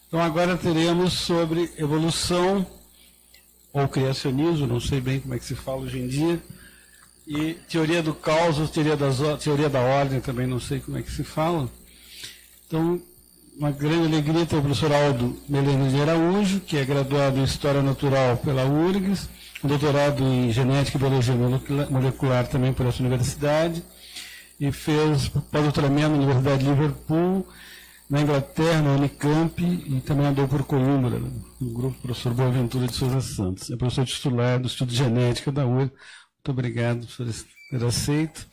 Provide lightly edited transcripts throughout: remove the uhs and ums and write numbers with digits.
Então, agora teremos sobre evolução ou criacionismo, não sei bem como é que se fala hoje em dia, e teoria do caos, teoria da ordem, também não sei como é que se fala. Então, uma grande alegria ter o professor Aldo Meleno de Araújo, que é graduado em História Natural pela URGS, doutorado em Genética e Biologia Molecular também por essa universidade, e fez pós-doutoramento na Universidade de Liverpool, na Inglaterra, na Unicamp, e também andou por Coimbra, no grupo professor Boaventura de Souza Santos. É professor titular do Estudo de Genética da URGS. Muito obrigado por ter aceito.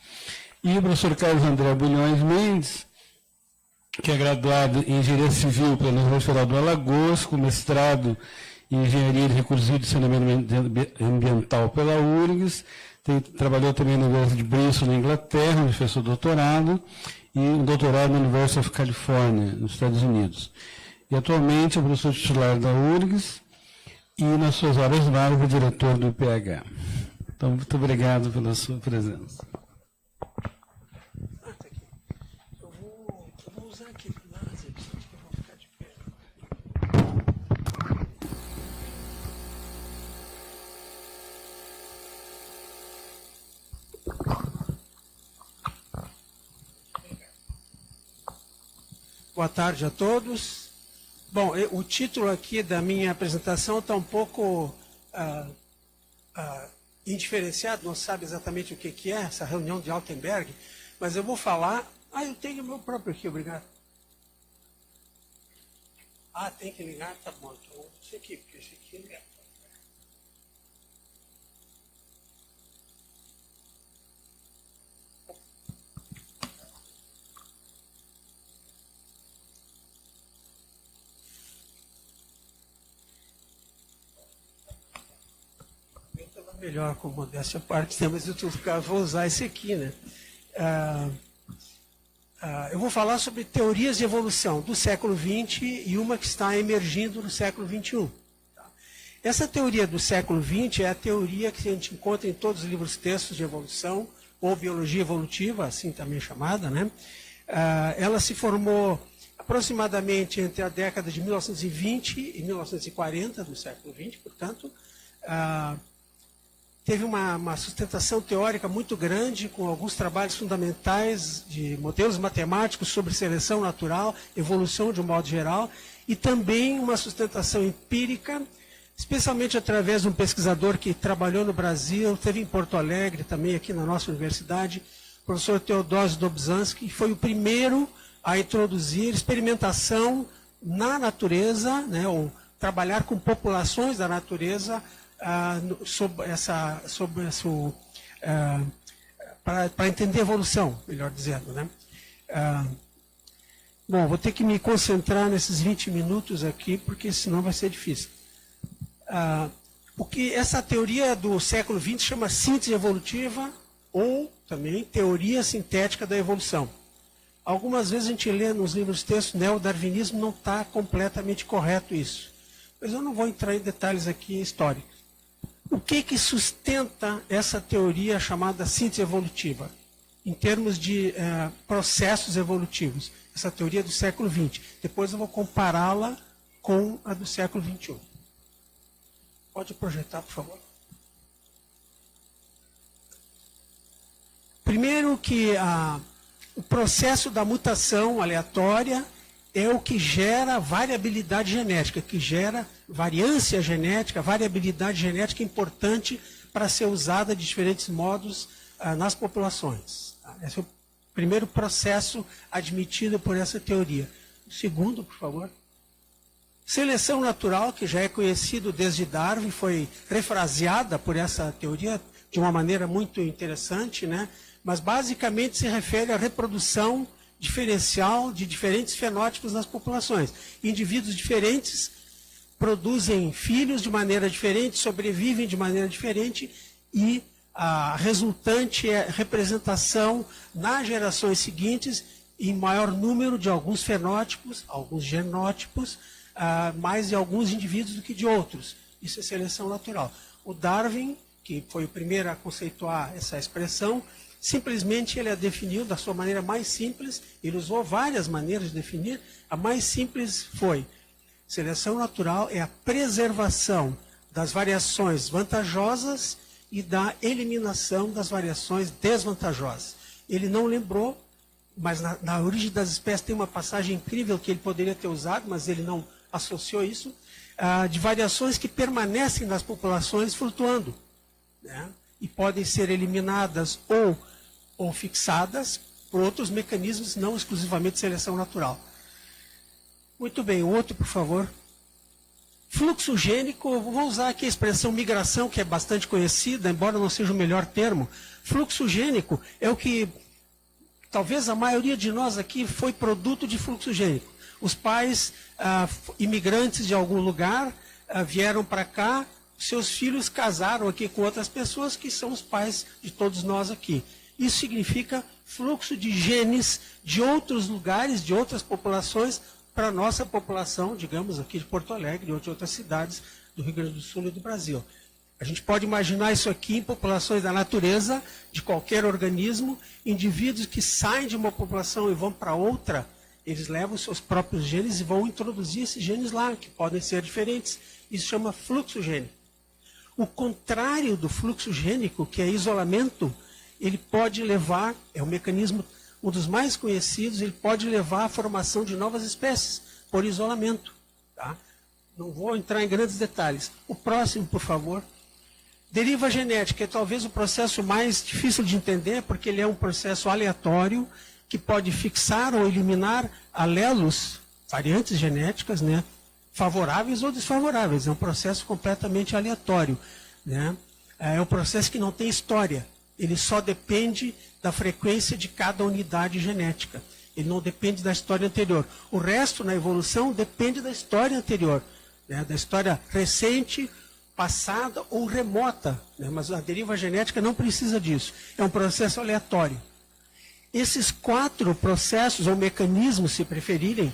E o professor Carlos André Bulhões Mendes, que é graduado em Engenharia Civil pela Universidade Federal do Alagoas, com mestrado em Engenharia de Recursos e Saneamento Ambiental pela URGS, trabalhou também na Universidade de Bristol, na Inglaterra, onde fez seu doutorado, e um doutorado na University of California, nos Estados Unidos. E atualmente é professor titular da URGS e, nas suas horas vagas, é diretor do IPH. Então, muito obrigado pela sua presença. Eu vou usar aqui do lado, que eu vou ficar de pé. Boa tarde a todos. Bom, o título aqui da minha apresentação está um pouco indiferenciado, não sabe exatamente o que é essa reunião de Altenberg, mas eu vou falar... eu tenho o meu próprio aqui, obrigado. Tem que ligar? Tá bom, então esse aqui, porque esse aqui é... melhor com modéstia à parte, mas eu vou usar esse aqui, né? Eu vou falar sobre teorias de evolução do século XX e uma que está emergindo no século XXI. Essa teoria do século XX é a teoria que a gente encontra em todos os livros textos de evolução, ou biologia evolutiva, assim também chamada, né? Ela se formou aproximadamente entre a década de 1920 e 1940 do século XX, portanto, teve uma sustentação teórica muito grande, com alguns trabalhos fundamentais de modelos matemáticos sobre seleção natural, evolução de um modo geral, e também uma sustentação empírica, especialmente através de um pesquisador que trabalhou no Brasil, teve em Porto Alegre, também aqui na nossa universidade, o professor Teodósio Dobzhansky, que foi o primeiro a introduzir experimentação para entender a evolução, melhor dizendo, né? Bom, vou ter que me concentrar nesses 20 minutos aqui, porque senão vai ser difícil. O que essa teoria do século XX chama síntese evolutiva, ou também teoria sintética da evolução. Algumas vezes a gente lê nos livros textos, neodarwinismo, não está completamente correto isso. Mas eu não vou entrar em detalhes aqui históricos. O que sustenta essa teoria chamada síntese evolutiva, em termos de processos evolutivos? Essa teoria do século XX. Depois eu vou compará-la com a do século XXI. Pode projetar, por favor. Primeiro que o processo da mutação aleatória é o que gera variabilidade genética, que gera variância genética, variabilidade genética importante para ser usada de diferentes modos nas populações. Esse é o primeiro processo admitido por essa teoria. O segundo, por favor. Seleção natural, que já é conhecido desde Darwin, foi refraseada por essa teoria de uma maneira muito interessante, né? Mas basicamente se refere à reprodução diferencial de diferentes fenótipos nas populações. Indivíduos diferentes produzem filhos de maneira diferente, sobrevivem de maneira diferente e a resultante é representação nas gerações seguintes em maior número de alguns fenótipos, alguns genótipos, mais de alguns indivíduos do que de outros. Isso é seleção natural. O Darwin, que foi o primeiro a conceituar essa expressão, simplesmente ele a definiu da sua maneira mais simples. Ele usou várias maneiras de definir. A mais simples foi: Seleção natural é a preservação das variações vantajosas e da eliminação das variações desvantajosas. Ele não lembrou, mas na origem das espécies tem uma passagem incrível que ele poderia ter usado, mas ele não associou isso, de variações que permanecem nas populações flutuando, né? E podem ser eliminadas ou fixadas por outros mecanismos, não exclusivamente seleção natural. Muito bem, o outro, por favor. Fluxo gênico, vou usar aqui a expressão migração, que é bastante conhecida, embora não seja o melhor termo. Fluxo gênico é o que, talvez a maioria de nós aqui foi produto de fluxo gênico. Os pais, imigrantes de algum lugar, vieram para cá, seus filhos casaram aqui com outras pessoas que são os pais de todos nós aqui. Isso significa fluxo de genes de outros lugares, de outras populações, para a nossa população, digamos, aqui de Porto Alegre e de outras cidades do Rio Grande do Sul e do Brasil. A gente pode imaginar isso aqui em populações da natureza, de qualquer organismo, indivíduos que saem de uma população e vão para outra, eles levam seus próprios genes e vão introduzir esses genes lá, que podem ser diferentes. Isso chama fluxo gênico. O contrário do fluxo gênico, que é isolamento, ele pode levar, é um mecanismo, um dos mais conhecidos, ele pode levar à formação de novas espécies, por isolamento. Tá? Não vou entrar em grandes detalhes. O próximo, por favor. Deriva genética é talvez o processo mais difícil de entender, porque ele é um processo aleatório, que pode fixar ou eliminar alelos, variantes genéticas, né, favoráveis ou desfavoráveis. É um processo completamente aleatório, né? É um processo que não tem história. Ele só depende da frequência de cada unidade genética. Ele não depende da história anterior. O resto, na evolução, depende da história anterior, né, da história recente, passada ou remota, né? Mas a deriva genética não precisa disso. É um processo aleatório. Esses 4 processos ou mecanismos, se preferirem,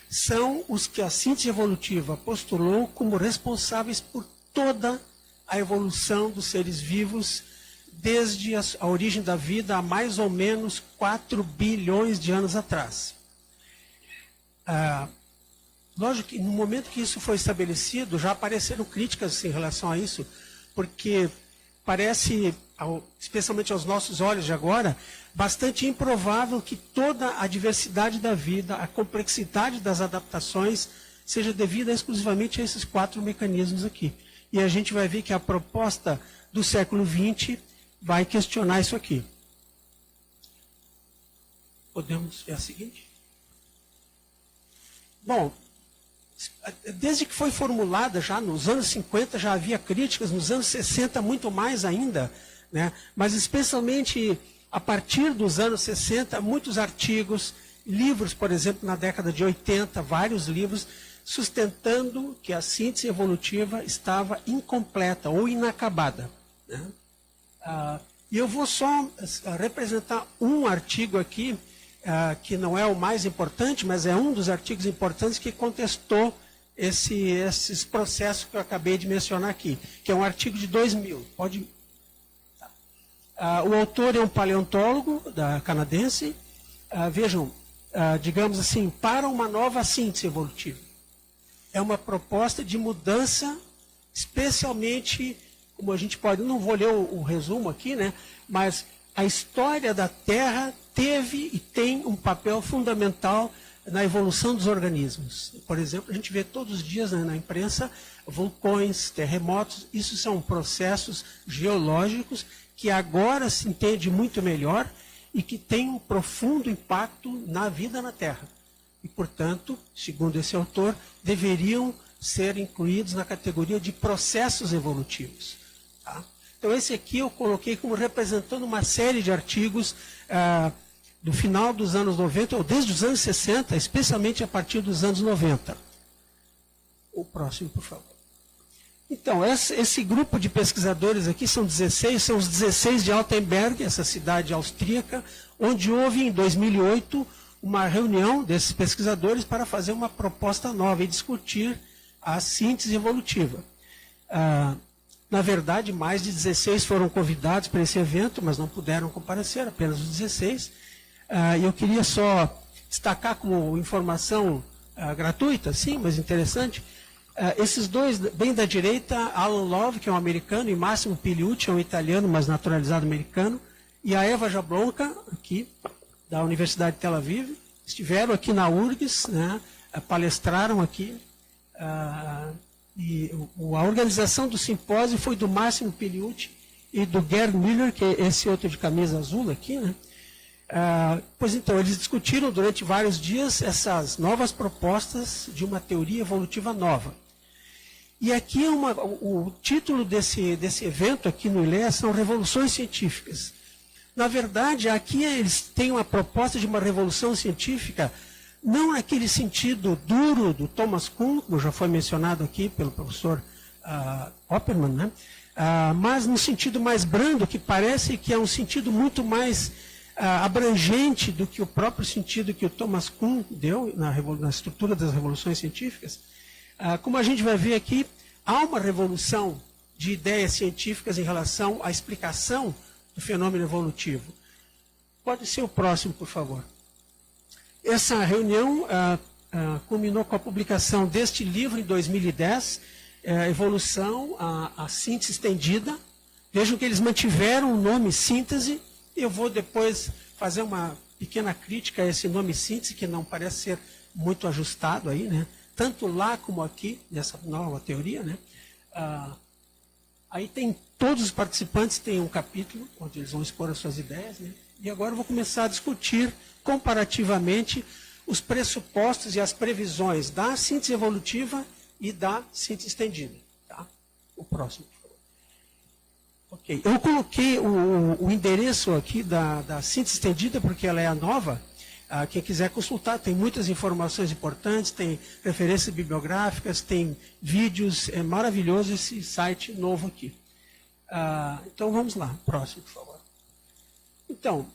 são os que a síntese evolutiva postulou como responsáveis por toda a evolução dos seres vivos desde a origem da vida há mais ou menos 4 bilhões de anos atrás. Lógico que no momento que isso foi estabelecido, já apareceram críticas em relação a isso, porque parece, especialmente aos nossos olhos de agora, bastante improvável que toda a diversidade da vida, a complexidade das adaptações, seja devida exclusivamente a esses 4 mecanismos aqui. E a gente vai ver que a proposta do século XX vai questionar isso aqui. Podemos ver a seguinte? Bom, desde que foi formulada, já nos anos 50 já havia críticas, nos anos 60 muito mais ainda, né? Mas especialmente a partir dos anos 60, muitos artigos, livros, por exemplo, na década de 80, vários livros, sustentando que a síntese evolutiva estava incompleta ou inacabada, né? E eu vou só representar um artigo aqui, que não é o mais importante, mas é um dos artigos importantes que contestou esses processos que eu acabei de mencionar aqui, que é um artigo de 2000. Pode... o autor é um paleontólogo canadense. Vejam, digamos assim, para uma nova síntese evolutiva. É uma proposta de mudança, especialmente, como a gente pode, não vou ler o resumo aqui, né? Mas a história da Terra teve e tem um papel fundamental na evolução dos organismos. Por exemplo, a gente vê todos os dias, né, na imprensa vulcões, terremotos. Isso são processos geológicos que agora se entende muito melhor e que têm um profundo impacto na vida na Terra. E, portanto, segundo esse autor, deveriam ser incluídos na categoria de processos evolutivos. Tá? Então, esse aqui eu coloquei como representando uma série de artigos do final dos anos 90, ou desde os anos 60, especialmente a partir dos anos 90. O próximo, por favor. Então, esse grupo de pesquisadores aqui são 16, são os 16 de Altenberg, essa cidade austríaca, onde houve, em 2008, uma reunião desses pesquisadores para fazer uma proposta nova e discutir a síntese evolutiva. Na verdade, mais de 16 foram convidados para esse evento, mas não puderam comparecer, apenas os 16. E eu queria só destacar como informação gratuita, sim, mas interessante. Esses dois, bem da direita, Alan Love, que é um americano, e Massimo Pigliucci, é um italiano, mas naturalizado americano, e a Eva Jablonka, aqui, da Universidade de Tel Aviv, estiveram aqui na URGS, né, palestraram aqui, e a organização do simpósio foi do Massimo Pigliucci e do Gerd Müller, que é esse outro de camisa azul aqui, né? Pois então, eles discutiram durante vários dias essas novas propostas de uma teoria evolutiva nova. E aqui o título desse evento aqui no ILE são Revoluções Científicas. Na verdade, aqui eles têm uma proposta de uma revolução científica, não naquele sentido duro do Thomas Kuhn, como já foi mencionado aqui pelo professor Oppermann, né? Mas no sentido mais brando, que parece que é um sentido muito mais abrangente do que o próprio sentido que o Thomas Kuhn deu na estrutura das revoluções científicas. Como a gente vai ver aqui, há uma revolução de ideias científicas em relação à explicação do fenômeno evolutivo. Pode ser o próximo, por favor. Essa reunião culminou com a publicação deste livro em 2010, Evolução, a síntese estendida. Vejam que eles mantiveram o nome síntese. Eu vou depois fazer uma pequena crítica a esse nome síntese, que não parece ser muito ajustado aí, né? Tanto lá como aqui, nessa nova teoria, né? Aí tem todos os participantes, tem um capítulo onde eles vão expor as suas ideias, né? E agora eu vou começar a discutir comparativamente os pressupostos e as previsões da síntese evolutiva e da síntese estendida. Tá? O próximo, por favor. Ok. Eu coloquei o endereço aqui da síntese estendida, porque ela é a nova. Quem quiser consultar, tem muitas informações importantes, tem referências bibliográficas, tem vídeos, é maravilhoso esse site novo aqui. Então vamos lá, próximo, por favor. Então,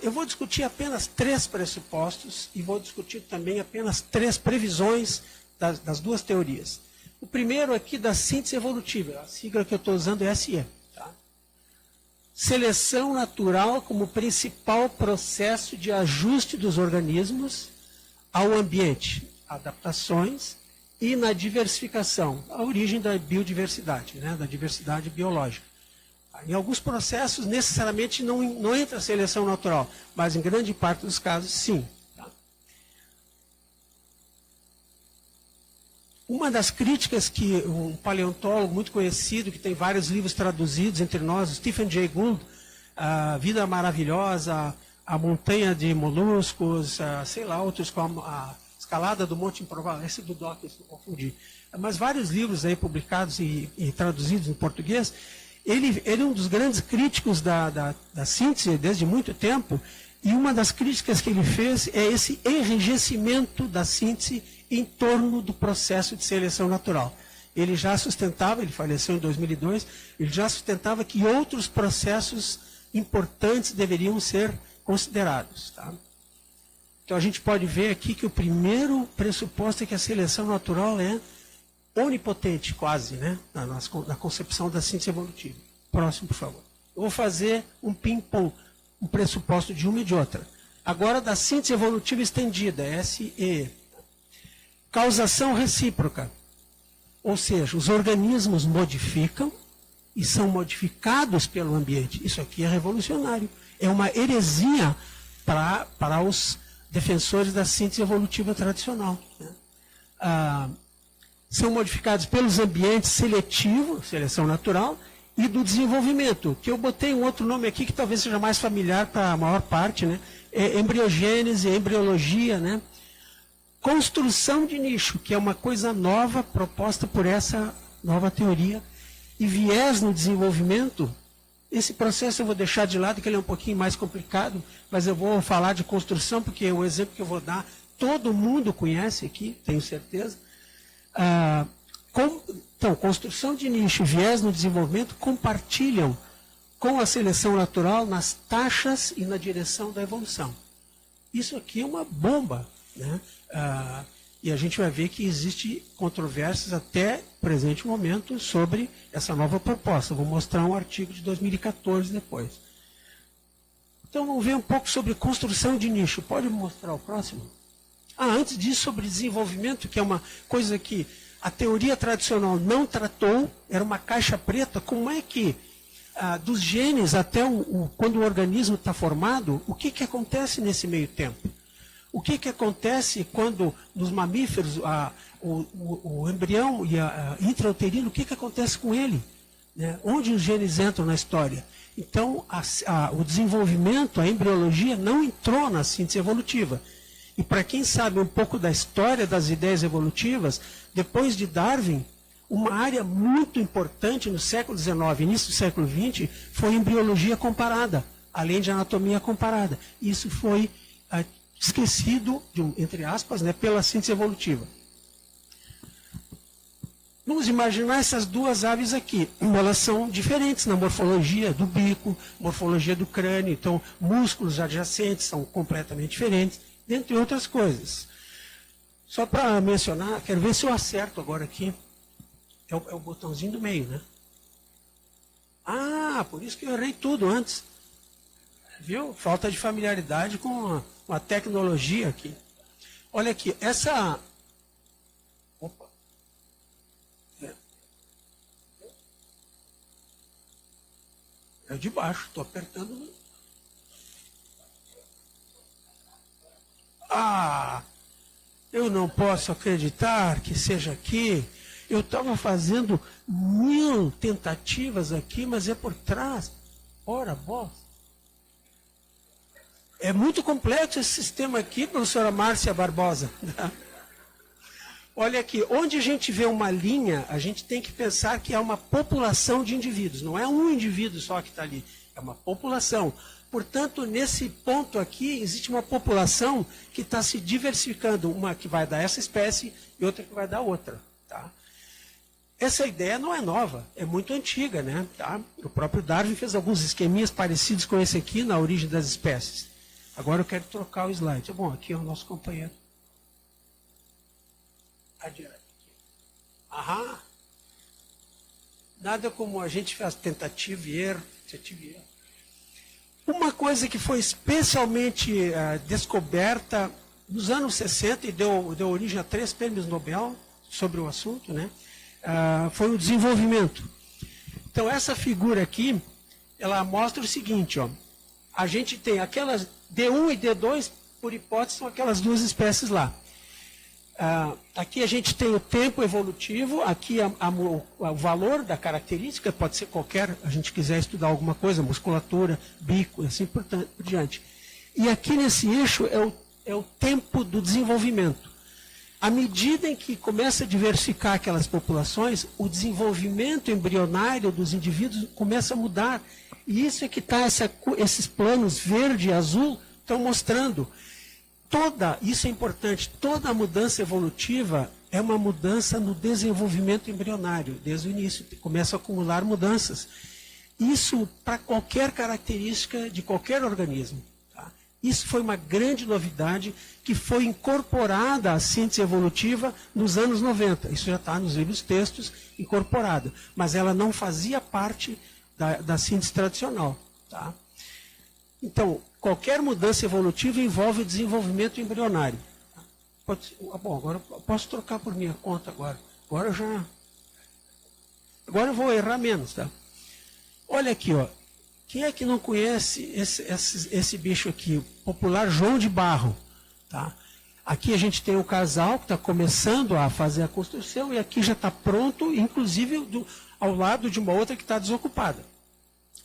eu vou discutir apenas 3 pressupostos e vou discutir também apenas 3 previsões das duas teorias. O primeiro aqui da síntese evolutiva, a sigla que eu estou usando é SE. Seleção natural como principal processo de ajuste dos organismos ao ambiente, adaptações e na diversificação, a origem da biodiversidade, né, da diversidade biológica. Em alguns processos, necessariamente, não entra a seleção natural, mas em grande parte dos casos, sim. Uma das críticas que um paleontólogo muito conhecido, que tem vários livros traduzidos entre nós, Stephen Jay Gould, A Vida Maravilhosa, A Montanha de Moluscos, sei lá, outros como A Escalada do Monte Improvável, esse do Doc, eu confundi. Mas vários livros aí publicados e traduzidos em português. Ele é um dos grandes críticos da síntese desde muito tempo, e uma das críticas que ele fez é esse enrijecimento da síntese em torno do processo de seleção natural. Ele já sustentava, ele faleceu em 2002, ele já sustentava que outros processos importantes deveriam ser considerados. Tá? Então a gente pode ver aqui que o primeiro pressuposto é que a seleção natural é onipotente, quase, né? na concepção da síntese evolutiva. Próximo, por favor. Eu vou fazer um ping-pong, um pressuposto de uma e de outra. Agora, da síntese evolutiva estendida, SE. Causação recíproca. Ou seja, os organismos modificam e são modificados pelo ambiente. Isso aqui é revolucionário. É uma heresia para os defensores da síntese evolutiva tradicional. Né? São modificados pelos ambientes seletivo, seleção natural, e do desenvolvimento, que eu botei um outro nome aqui que talvez seja mais familiar para a maior parte, né? É embriogênese, embriologia, né? Construção de nicho, que é uma coisa nova proposta por essa nova teoria, e viés no desenvolvimento. Esse processo eu vou deixar de lado, que ele é um pouquinho mais complicado, mas eu vou falar de construção, porque o exemplo que eu vou dar, todo mundo conhece aqui, tenho certeza. Então, construção de nicho e viés no desenvolvimento compartilham com a seleção natural nas taxas e na direção da evolução. Isso aqui é uma bomba, né? E a gente vai ver que existe controvérsias até o presente momento sobre essa nova proposta. Vou mostrar um artigo de 2014 depois. Então vamos ver um pouco sobre construção de nicho. Pode mostrar o próximo? Antes disso, sobre desenvolvimento, que é uma coisa que a teoria tradicional não tratou, era uma caixa preta. Como é que, dos genes até quando o organismo está formado, o que acontece nesse meio tempo? O que acontece quando, nos mamíferos, o embrião e intrauterino, o que acontece com ele? Né? Onde os genes entram na história? Então, o desenvolvimento, a embriologia, não entrou na síntese evolutiva. E para quem sabe um pouco da história das ideias evolutivas, depois de Darwin, uma área muito importante no século XIX, início do século XX, foi embriologia comparada, além de anatomia comparada. Isso foi esquecido, entre aspas, né, pela síntese evolutiva. Vamos imaginar essas duas aves aqui. Elas são diferentes na morfologia do bico, morfologia do crânio, então músculos adjacentes são completamente diferentes, dentre outras coisas. Só para mencionar, quero ver se eu acerto agora aqui. É o botãozinho do meio, né? Por isso que eu errei tudo antes. Viu? Falta de familiaridade com a tecnologia aqui. Olha aqui, essa... Opa. É de baixo, estou apertando. Eu não posso acreditar que seja aqui. Eu estava fazendo 1000 tentativas aqui, mas é por trás. Ora, bosta. É muito complexo esse sistema aqui, professora Márcia Barbosa. Olha aqui, onde a gente vê uma linha, a gente tem que pensar que é uma população de indivíduos. Não é um indivíduo só que está ali, é uma população. Portanto, nesse ponto aqui, existe uma população que está se diversificando, uma que vai dar essa espécie e outra que vai dar outra. Tá? Essa ideia não é nova, é muito antiga, né? Tá? O próprio Darwin fez alguns esqueminhas parecidos com esse aqui na origem das espécies. Agora eu quero trocar o slide. Bom, aqui é o nosso companheiro. Adiante. Nada como a gente faz tentativa e erro. Uma coisa que foi especialmente descoberta nos anos 60 e deu origem a 3 prêmios Nobel sobre o assunto, né? Foi o desenvolvimento. Então, essa figura aqui, ela mostra o seguinte, ó. A gente tem aquelas D1 e D2, por hipótese, são aquelas duas espécies lá. Aqui a gente tem o tempo evolutivo, aqui o valor da característica, pode ser qualquer, a gente quiser estudar alguma coisa, musculatura, bico, assim por diante. E aqui nesse eixo é o tempo do desenvolvimento. À medida em que começa a diversificar aquelas populações, o desenvolvimento embrionário dos indivíduos começa a mudar. E isso é que esses planos verde e azul estão mostrando. Isso é importante, toda mudança evolutiva é uma mudança no desenvolvimento embrionário, desde o início, começa a acumular mudanças. Isso para qualquer característica de qualquer organismo. Tá? Isso foi uma grande novidade que foi incorporada à síntese evolutiva nos anos 90. Isso já está nos livros textos incorporada, mas ela não fazia parte da síntese tradicional. Tá? Então, qualquer mudança evolutiva envolve o desenvolvimento embrionário. Bom, agora eu posso trocar por minha conta agora. Agora eu vou errar menos, tá? Olha aqui, ó. Quem é que não conhece esse bicho aqui? O popular João de Barro. Tá? Aqui a gente tem um casal que está começando a fazer a construção e aqui já está pronto, inclusive ao lado de uma outra que está desocupada.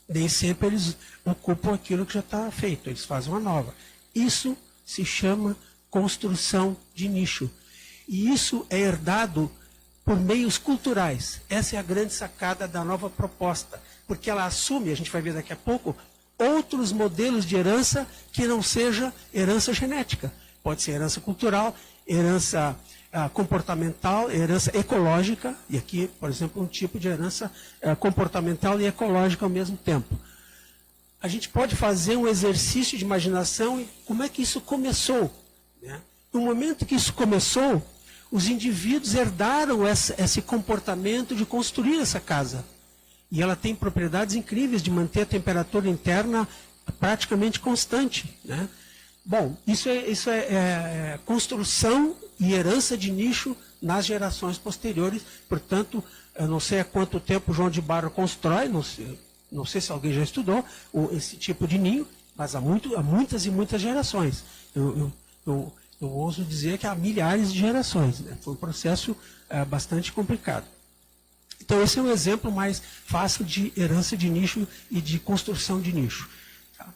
Nem sempre eles ocupam aquilo que já está feito, eles fazem uma nova. Isso se chama construção de nicho. E isso é herdado por meios culturais. Essa é a grande sacada da nova proposta, porque ela assume, a gente vai ver daqui a pouco, outros modelos de herança que não seja herança genética. Pode ser herança cultural, herança comportamental, herança ecológica, e aqui, por exemplo, um tipo de herança comportamental e ecológica ao mesmo tempo. A gente pode fazer um exercício de imaginação e como é que isso começou. Né? No momento que isso começou, os indivíduos herdaram esse comportamento de construir essa casa. E ela tem propriedades incríveis de manter a temperatura interna praticamente constante. Né? Bom, isso é construção e herança de nicho nas gerações posteriores. Portanto, eu não sei há quanto tempo o João de Barro constrói, não sei se alguém já estudou esse tipo de ninho, mas há muitas e muitas gerações. Eu ouso dizer que há milhares de gerações, né? Foi um processo bastante complicado. Então, esse é um exemplo mais fácil de herança de nicho e de construção de nicho. Tá?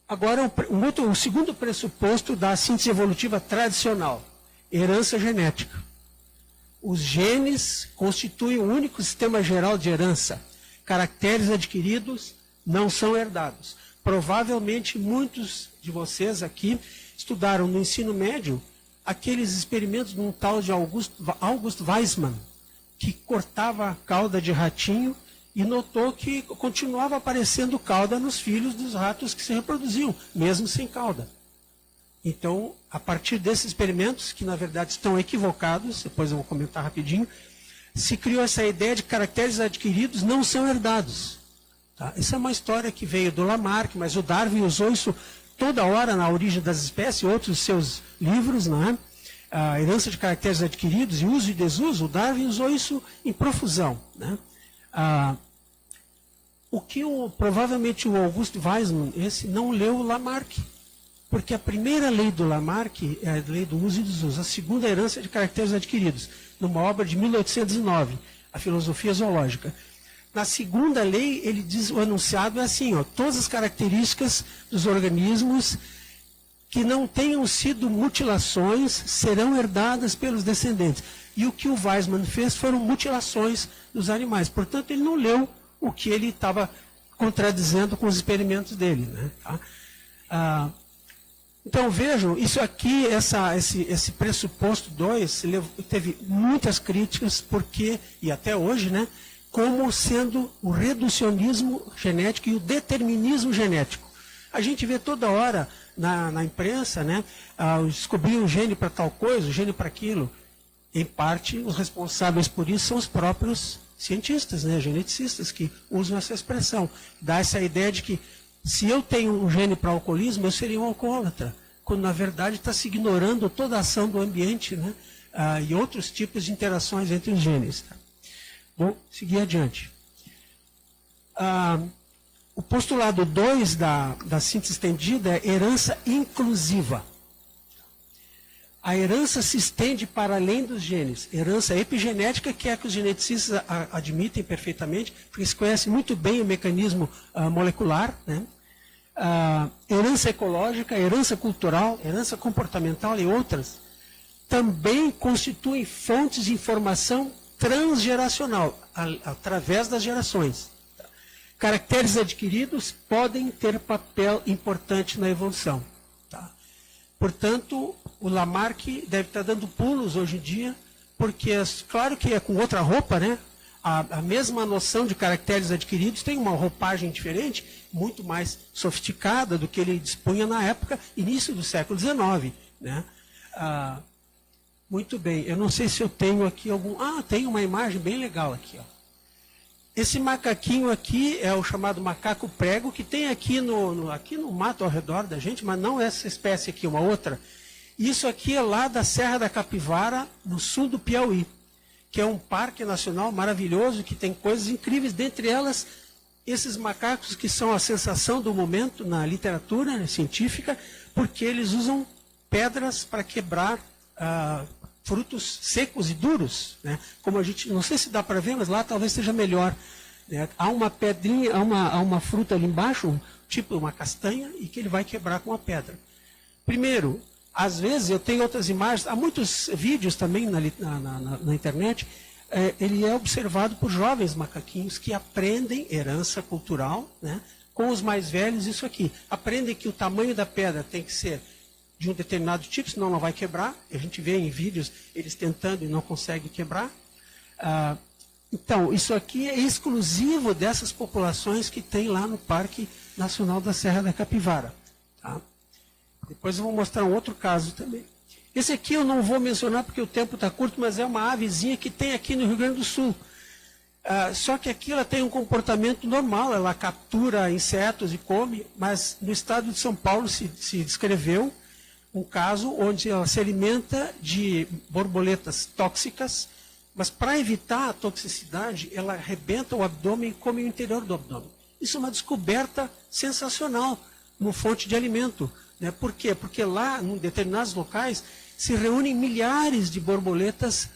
Agora, o segundo pressuposto da síntese evolutiva tradicional, herança genética. Os genes constituem o único sistema geral de herança. Caracteres adquiridos não são herdados. Provavelmente muitos de vocês aqui estudaram no ensino médio aqueles experimentos de um tal de August Weismann, que cortava a cauda de ratinho e notou que continuava aparecendo cauda nos filhos dos ratos que se reproduziam, mesmo sem cauda. Então, a partir desses experimentos, que na verdade estão equivocados, depois eu vou comentar rapidinho, se criou essa ideia de que caracteres adquiridos não são herdados. Tá? Essa é uma história que veio do Lamarck, mas o Darwin usou isso toda hora na Origem das Espécies, outros seus livros, né? A herança de caracteres adquiridos e uso e desuso, o Darwin usou isso em profusão. Né? O que provavelmente o August Weismann, esse, não leu o Lamarck, porque a primeira lei do Lamarck é a lei do uso e desuso, a segunda herança de caracteres adquiridos, numa obra de 1809, a Filosofia Zoológica. Na segunda lei, ele diz, o enunciado é assim, ó, todas as características dos organismos que não tenham sido mutilações serão herdadas pelos descendentes. E o que o Weismann fez foram mutilações dos animais. Portanto, ele não leu o que ele estava contradizendo com os experimentos dele. Né? Tá? Então, vejam, isso aqui, esse pressuposto 2, teve muitas críticas, porque, e até hoje, né, como sendo o reducionismo genético e o determinismo genético. A gente vê toda hora na imprensa, né, descobrir um gene para tal coisa, um gene para aquilo. Em parte, os responsáveis por isso são os próprios cientistas, né, geneticistas, que usam essa expressão. Dá essa ideia de que se eu tenho um gene para alcoolismo, eu seria um alcoólatra. Quando, na verdade, está se ignorando toda a ação do ambiente, né, e outros tipos de interações entre os genes. Tá? Vou seguir adiante. O postulado 2 da síntese estendida é herança inclusiva. A herança se estende para além dos genes. Herança epigenética, que é a que os geneticistas admitem perfeitamente, porque se conhece muito bem o mecanismo molecular. Né? Herança ecológica, herança cultural, herança comportamental e outras, também constituem fontes de informação transgeracional, através das gerações. Caracteres adquiridos podem ter papel importante na evolução. Tá? Portanto, o Lamarck deve estar dando pulos hoje em dia, porque, claro que é com outra roupa, né? A mesma noção de caracteres adquiridos tem uma roupagem diferente, muito mais sofisticada do que ele dispunha na época, início do século XIX. Né? Muito bem, eu não sei se eu tenho aqui algum... tem uma imagem bem legal aqui. Ó. Esse macaquinho aqui é o chamado macaco prego, que tem aqui no mato ao redor da gente, mas não essa espécie aqui, uma outra. Isso aqui é lá da Serra da Capivara, no sul do Piauí, que é um parque nacional maravilhoso, que tem coisas incríveis, dentre elas esses macacos que são a sensação do momento na literatura, né, científica, porque eles usam pedras para quebrar frutos secos e duros, né? Como a gente, não sei se dá para ver, mas lá talvez seja melhor. Né? Há uma pedrinha, há uma fruta ali embaixo, tipo uma castanha, e que ele vai quebrar com a pedra. Primeiro, às vezes eu tenho outras imagens, há muitos vídeos também na internet, ele é observado por jovens macaquinhos que aprendem herança cultural, né? Com os mais velhos, isso aqui. Aprendem que o tamanho da pedra tem que ser de um determinado tipo, senão não vai quebrar. A gente vê em vídeos eles tentando e não conseguem quebrar. Então, isso aqui é exclusivo dessas populações que tem lá no Parque Nacional da Serra da Capivara. Tá? Depois eu vou mostrar um outro caso também. Esse aqui eu não vou mencionar porque o tempo está curto, mas é uma avezinha que tem aqui no Rio Grande do Sul. Só que aqui ela tem um comportamento normal, ela captura insetos e come, mas no estado de São Paulo se descreveu um caso onde ela se alimenta de borboletas tóxicas, mas para evitar a toxicidade, ela arrebenta o abdômen e come o interior do abdômen. Isso é uma descoberta sensacional no fonte de alimento. Né? Por quê? Porque lá, em determinados locais, se reúnem milhares de borboletas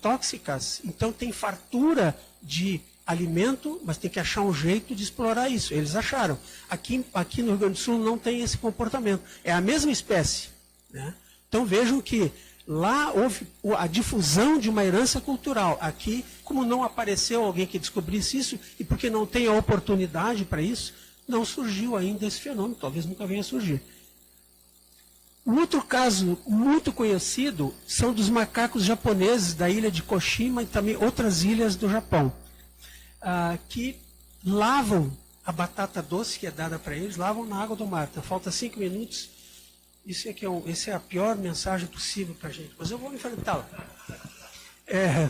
tóxicas. Então tem fartura de alimento, mas tem que achar um jeito de explorar isso. Eles acharam. Aqui no Rio Grande do Sul não tem esse comportamento. É a mesma espécie. Né? Então vejam que lá houve a difusão de uma herança cultural. Aqui, como não apareceu alguém que descobrisse isso, e porque não tem a oportunidade para isso, não surgiu ainda esse fenômeno, talvez nunca venha a surgir. Um outro caso muito conhecido são dos macacos japoneses da ilha de Koshima e também outras ilhas do Japão, que lavam a batata doce que é dada para eles, lavam na água do mar. Então, falta 5 minutos. Essa é a pior mensagem possível para a gente, mas eu vou enfrentá-la.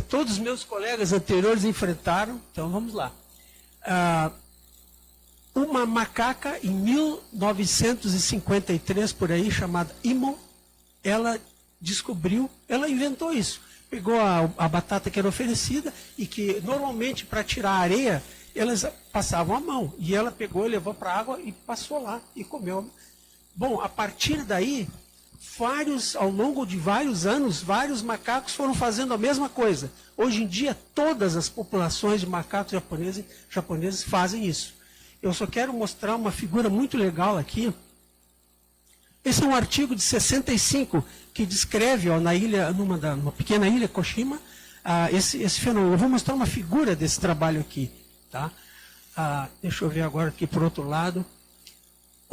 Todos os meus colegas anteriores enfrentaram, então vamos lá. Uma macaca, em 1953, por aí, chamada Imo, ela inventou isso. Pegou a batata que era oferecida e que, normalmente, para tirar a areia, elas passavam a mão. E ela pegou e levou para a água e passou lá e comeu. Bom, a partir daí, ao longo de vários anos, vários macacos foram fazendo a mesma coisa. Hoje em dia, todas as populações de macacos japoneses fazem isso. Eu só quero mostrar uma figura muito legal aqui. Esse é um artigo de 65 que descreve numa pequena ilha, Koshima, esse fenômeno. Eu vou mostrar uma figura desse trabalho aqui. Tá? Deixa eu ver agora aqui por outro lado.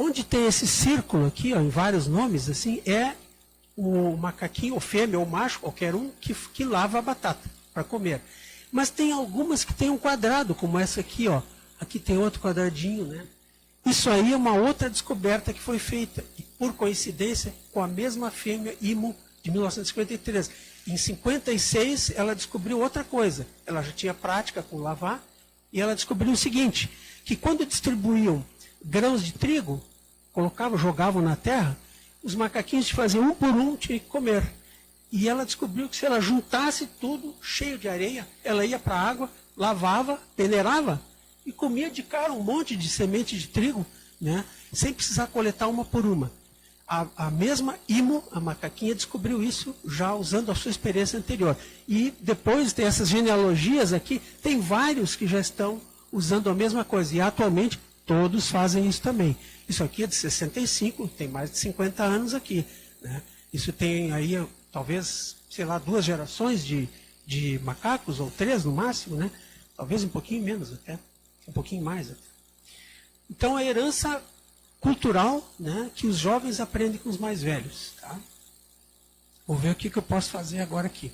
Onde tem esse círculo aqui, ó, em vários nomes, assim, é o macaquinho, ou fêmea, ou macho, qualquer um, que lava a batata para comer. Mas tem algumas que tem um quadrado, como essa aqui, ó. Aqui tem outro quadradinho, né? Isso aí é uma outra descoberta que foi feita, e por coincidência, com a mesma fêmea Imo de 1953. Em 56, ela descobriu outra coisa. Ela já tinha prática com lavar, e ela descobriu o seguinte, que quando distribuíam grãos de trigo, jogavam na terra, os macaquinhos faziam um por um, tinha que comer. E ela descobriu que se ela juntasse tudo, cheio de areia, ela ia para a água, lavava, peneirava, e comia de cara um monte de semente de trigo, né, sem precisar coletar uma por uma. A mesma Imo, a macaquinha, descobriu isso já usando a sua experiência anterior. E depois tem essas genealogias aqui, tem vários que já estão usando a mesma coisa. E atualmente todos fazem isso também. Isso aqui é de 65, tem mais de 50 anos aqui. Né? Isso tem aí, talvez, 2 gerações de macacos, ou 3 no máximo, né? Talvez um pouquinho menos até, um pouquinho mais até. Então, a herança cultural, né, que os jovens aprendem com os mais velhos. Tá? Vou ver o que eu posso fazer agora aqui.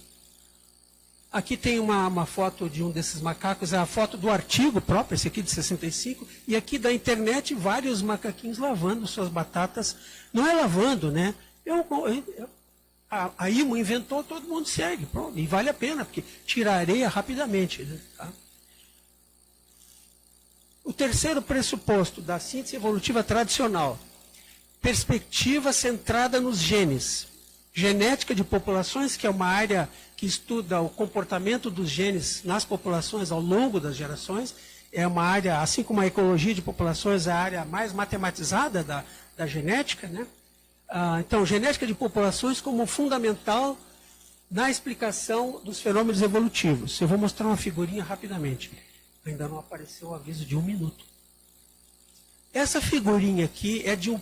Aqui tem uma foto de um desses macacos, é a foto do artigo próprio, esse aqui de 65, e aqui da internet vários macaquinhos lavando suas batatas. Não é lavando, né? A Imo inventou, todo mundo segue, pronto, e vale a pena, porque tira a areia rapidamente. Né? Tá? O terceiro pressuposto da síntese evolutiva tradicional, perspectiva centrada nos genes. Genética de populações, que é uma área que estuda o comportamento dos genes nas populações ao longo das gerações. É uma área, assim como a ecologia de populações, é a área mais matematizada da genética. Né? Então, genética de populações como fundamental na explicação dos fenômenos evolutivos. Eu vou mostrar uma figurinha rapidamente. Ainda não apareceu o aviso de 1 minuto. Essa figurinha aqui é de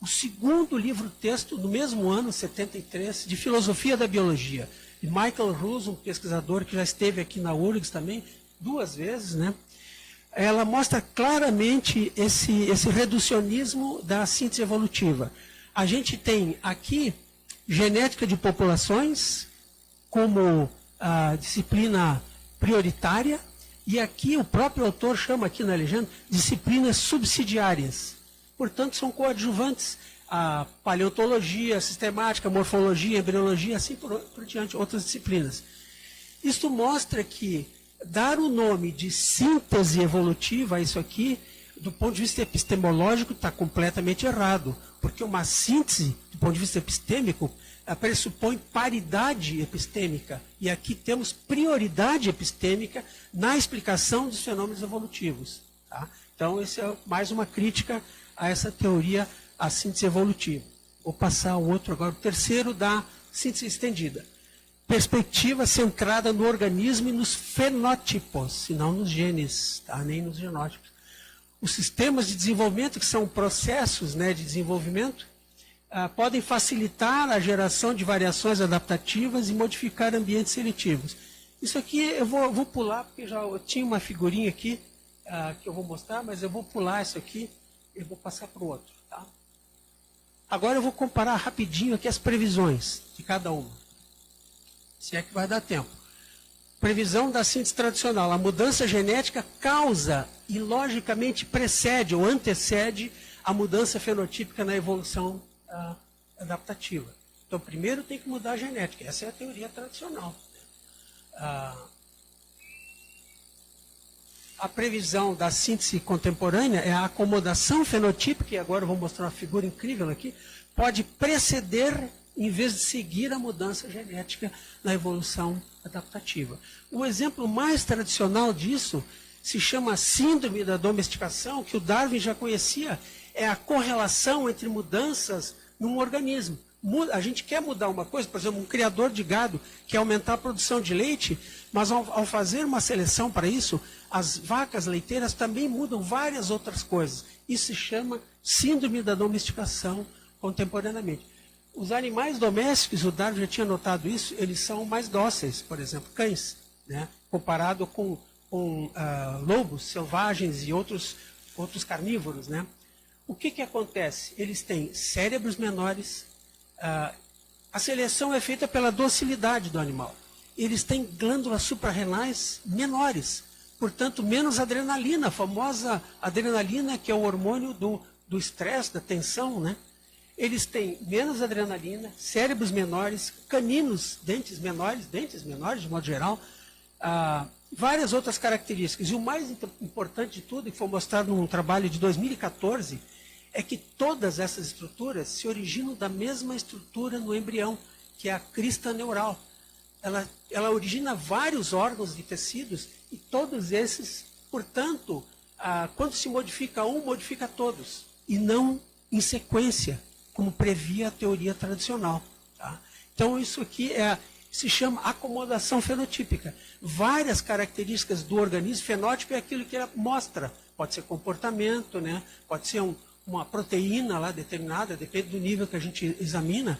o segundo livro-texto do mesmo ano, 73, de Filosofia da Biologia, de Michael Ruse, um pesquisador que já esteve aqui na URGS também, 2 vezes, né? Ela mostra claramente esse reducionismo da síntese evolutiva. A gente tem aqui genética de populações como a disciplina prioritária, e aqui o próprio autor chama aqui na legenda disciplinas subsidiárias. Portanto, são coadjuvantes a paleontologia, a sistemática, a morfologia, a embriologia, assim por diante, outras disciplinas. Isto mostra que dar o nome de síntese evolutiva a isso aqui, do ponto de vista epistemológico, está completamente errado, porque uma síntese, do ponto de vista epistêmico, pressupõe paridade epistêmica, e aqui temos prioridade epistêmica na explicação dos fenômenos evolutivos. Tá? Então, essa é mais uma crítica a essa teoria, a síntese evolutiva. Vou passar o outro agora, o terceiro da síntese estendida. Perspectiva centrada no organismo e nos fenótipos, e não nos genes, tá? Nem nos genótipos. Os sistemas de desenvolvimento, que são processos, né, de desenvolvimento, podem facilitar a geração de variações adaptativas e modificar ambientes seletivos. Isso aqui eu vou pular, porque eu tinha uma figurinha aqui que eu vou mostrar, mas eu vou pular isso aqui e vou passar para o outro. Tá? Agora eu vou comparar rapidinho aqui as previsões de cada uma. Se é que vai dar tempo. Previsão da síntese tradicional. A mudança genética causa e logicamente precede ou antecede a mudança fenotípica na evolução adaptativa. Então, primeiro tem que mudar a genética. Essa é a teoria tradicional. A previsão da síntese contemporânea é a acomodação fenotípica, e agora eu vou mostrar uma figura incrível aqui, pode preceder em vez de seguir a mudança genética na evolução adaptativa. O exemplo mais tradicional disso se chama síndrome da domesticação, que o Darwin já conhecia, é a correlação entre mudanças num organismo. A gente quer mudar uma coisa, por exemplo, um criador de gado quer aumentar a produção de leite, mas ao fazer uma seleção para isso, as vacas leiteiras também mudam várias outras coisas. Isso se chama síndrome da domesticação contemporaneamente. Os animais domésticos, o Darwin já tinha notado isso, eles são mais dóceis, por exemplo, cães, né? Comparado com lobos selvagens e outros carnívoros, né? O que acontece? Eles têm cérebros menores, a seleção é feita pela docilidade do animal. Eles têm glândulas suprarrenais menores, portanto, menos adrenalina, a famosa adrenalina, que é o hormônio do estresse, da tensão, né? Eles têm menos adrenalina, cérebros menores, caninos, dentes menores, de modo geral, várias outras características. E o mais importante de tudo, que foi mostrado num trabalho de 2014, é que todas essas estruturas se originam da mesma estrutura no embrião, que é a crista neural. Ela origina vários órgãos e tecidos, e todos esses, portanto, quando se modifica um, modifica todos, e não em sequência, como previa a teoria tradicional. Tá? Então, isso aqui se chama acomodação fenotípica. Várias características do organismo, fenótipo é aquilo que ela mostra. Pode ser comportamento, né? Pode ser uma proteína lá determinada, depende do nível que a gente examina.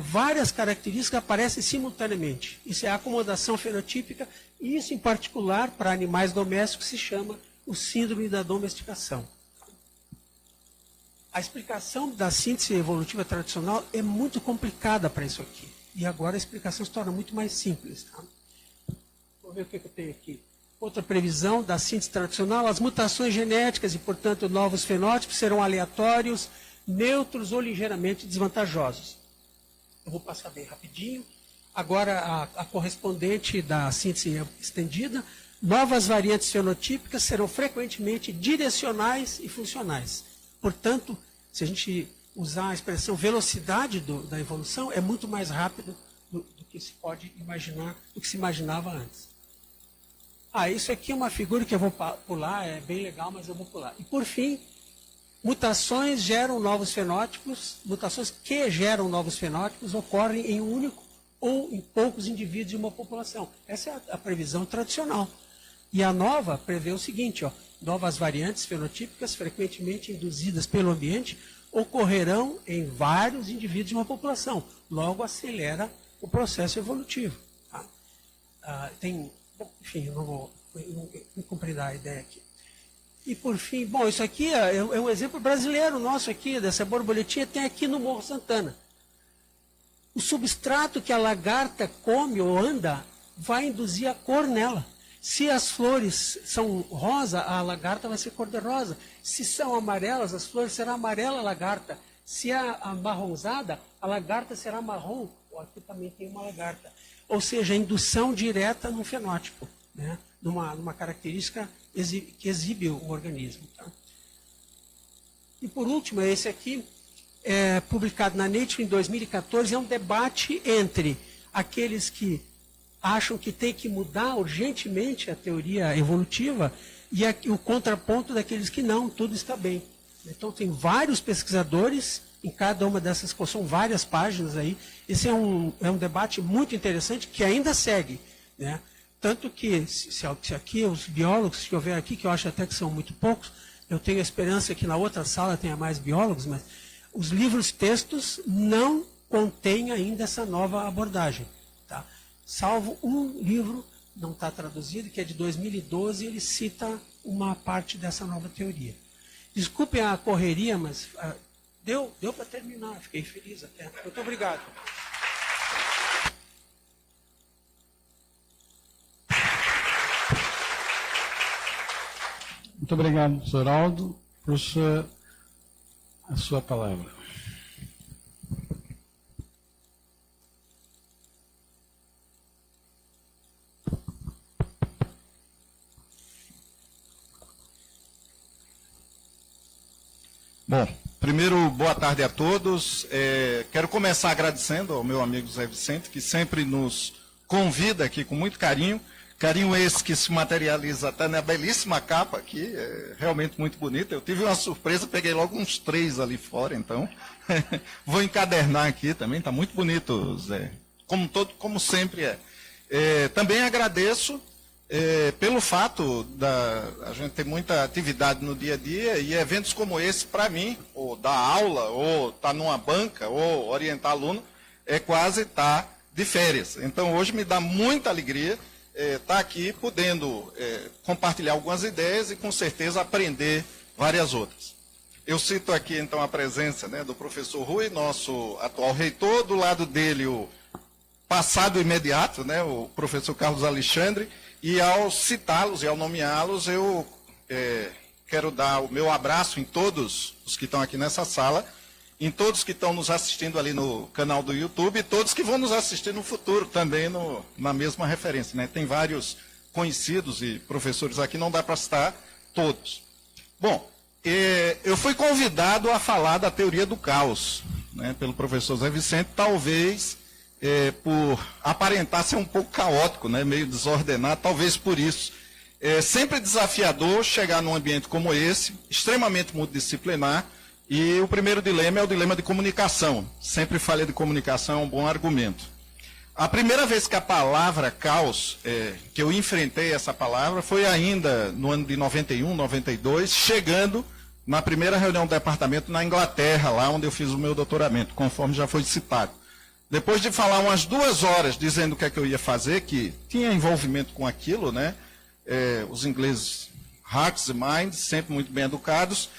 Várias características aparecem simultaneamente. Isso é a acomodação fenotípica, e isso, em particular, para animais domésticos, se chama o síndrome da domesticação. A explicação da síntese evolutiva tradicional é muito complicada para isso aqui. E agora a explicação se torna muito mais simples. Tá? Vou ver o que eu tenho aqui. Outra previsão da síntese tradicional: as mutações genéticas e, portanto, novos fenótipos serão aleatórios, neutros ou ligeiramente desvantajosos. Eu vou passar bem rapidinho. Agora, a correspondente da síntese estendida: novas variantes fenotípicas serão frequentemente direcionais e funcionais. Portanto, se a gente usar a expressão velocidade da evolução, é muito mais rápido do que se pode imaginar, do que se imaginava antes. Isso aqui é uma figura que eu vou pular, é bem legal, mas eu vou pular. E, por fim, mutações geram novos fenótipos, mutações que geram novos fenótipos ocorrem em um único ou em poucos indivíduos de uma população. Essa é a previsão tradicional. E a nova prevê o seguinte: novas variantes fenotípicas frequentemente induzidas pelo ambiente ocorrerão em vários indivíduos de uma população. Logo, acelera o processo evolutivo. Tá? Enfim, eu não vou me compreender a ideia aqui. E, por fim, bom, isso aqui é um exemplo brasileiro nosso aqui, dessa borboletinha, tem aqui no Morro Santana. O substrato que a lagarta come ou anda vai induzir a cor nela. Se as flores são rosa, a lagarta vai ser cor-de-rosa. Se são amarelas, as flores serão amarela lagarta. Se é amarronzada, a lagarta será marrom. Aqui também tem uma lagarta. Ou seja, indução direta no fenótipo, né? numa característica que exibe o organismo. Tá? E por último, esse aqui, publicado na Nature em 2014, é um debate entre aqueles que acham que tem que mudar urgentemente a teoria evolutiva e o contraponto daqueles que não, tudo está bem. Então tem vários pesquisadores em cada uma dessas, são várias páginas aí. Esse é um debate muito interessante que ainda segue, né? Tanto que, se aqui os biólogos que houver aqui, que eu acho até que são muito poucos, eu tenho a esperança que na outra sala tenha mais biólogos, mas os livros textos não contêm ainda essa nova abordagem. Tá? Salvo um livro, não está traduzido, que é de 2012, ele cita uma parte dessa nova teoria. Desculpem a correria, mas deu para terminar, fiquei feliz até. Muito obrigado. Muito obrigado, professor Aldo. Professor, a sua palavra. Bom, primeiro, boa tarde a todos. Quero começar agradecendo ao meu amigo Zé Vicente, que sempre nos convida aqui com muito carinho. Carinho esse que se materializa até na belíssima capa aqui, realmente muito bonita. Eu tive uma surpresa, peguei logo uns 3 ali fora, então vou encadernar aqui também, está muito bonito, Zé. Como sempre é. Também agradeço pelo fato a gente ter muita atividade no dia a dia e eventos como esse, para mim, ou dar aula, ou estar numa banca, ou orientar aluno, é quase estar de férias. Então hoje me dá muita alegria estar aqui podendo compartilhar algumas ideias e com certeza aprender várias outras. Eu cito aqui então a presença, né, do professor Rui, nosso atual reitor, do lado dele o passado imediato, né, o professor Carlos Alexandre, e ao citá-los e ao nomeá-los, eu quero dar o meu abraço em todos os que estão aqui nessa sala, em todos que estão nos assistindo ali no canal do YouTube e todos que vão nos assistir no futuro também na mesma referência, né? Tem vários conhecidos e professores aqui, não dá para citar todos. Bom, eu fui convidado a falar da teoria do caos, né, pelo professor Zé Vicente, talvez por aparentar ser um pouco caótico, né, meio desordenado, talvez por isso. É sempre desafiador chegar num ambiente como esse, extremamente multidisciplinar. E o primeiro dilema é o dilema de comunicação. Sempre falha de comunicação é um bom argumento. A primeira vez que a palavra caos, que eu enfrentei essa palavra, foi ainda no ano de 91, 92, chegando na primeira reunião do departamento na Inglaterra, lá onde eu fiz o meu doutoramento, conforme já foi citado. Depois de falar umas 2 horas dizendo o que é que eu ia fazer, que tinha envolvimento com aquilo, né? Os ingleses, hearts e minds, sempre muito bem educados,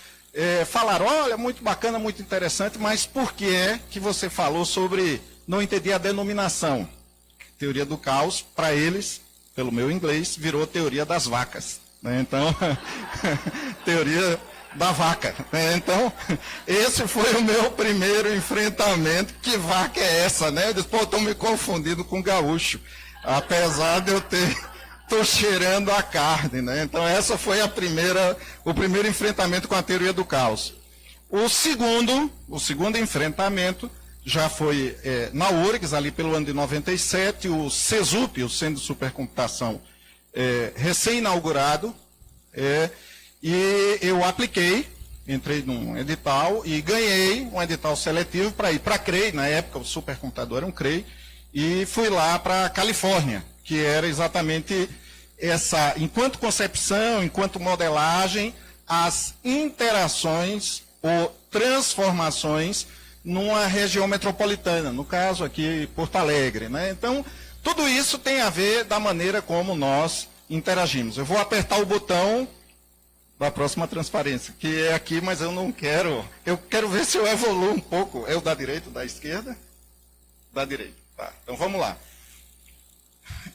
falaram, olha, muito bacana, muito interessante, mas por que é que você falou sobre, não entendi a denominação? Teoria do caos, para eles, pelo meu inglês, virou teoria das vacas. Né? Então, teoria da vaca. Né? Então, esse foi o meu primeiro enfrentamento. Que vaca é essa? Né? Eu disse, pô, estou me confundindo com gaúcho, apesar de eu ter... Estou cheirando a carne, né? Então essa foi o primeiro enfrentamento com a teoria do caos. O segundo enfrentamento já foi na URGS, ali pelo ano de 97, o CESUP, o Centro de Supercomputação, recém-inaugurado, e eu apliquei, entrei num edital e ganhei um edital seletivo para ir para a CREI, na época o supercomputador era um CREI, e fui lá para a Califórnia, que era exatamente essa, enquanto concepção, enquanto modelagem, as interações ou transformações numa região metropolitana, no caso aqui Porto Alegre. Né? Então, tudo isso tem a ver da maneira como nós interagimos. Eu vou apertar o botão da próxima transparência, que é aqui, mas eu não quero. Eu quero ver se eu evoluo um pouco. É o da direita ou da esquerda? Da direita. Tá, então vamos lá.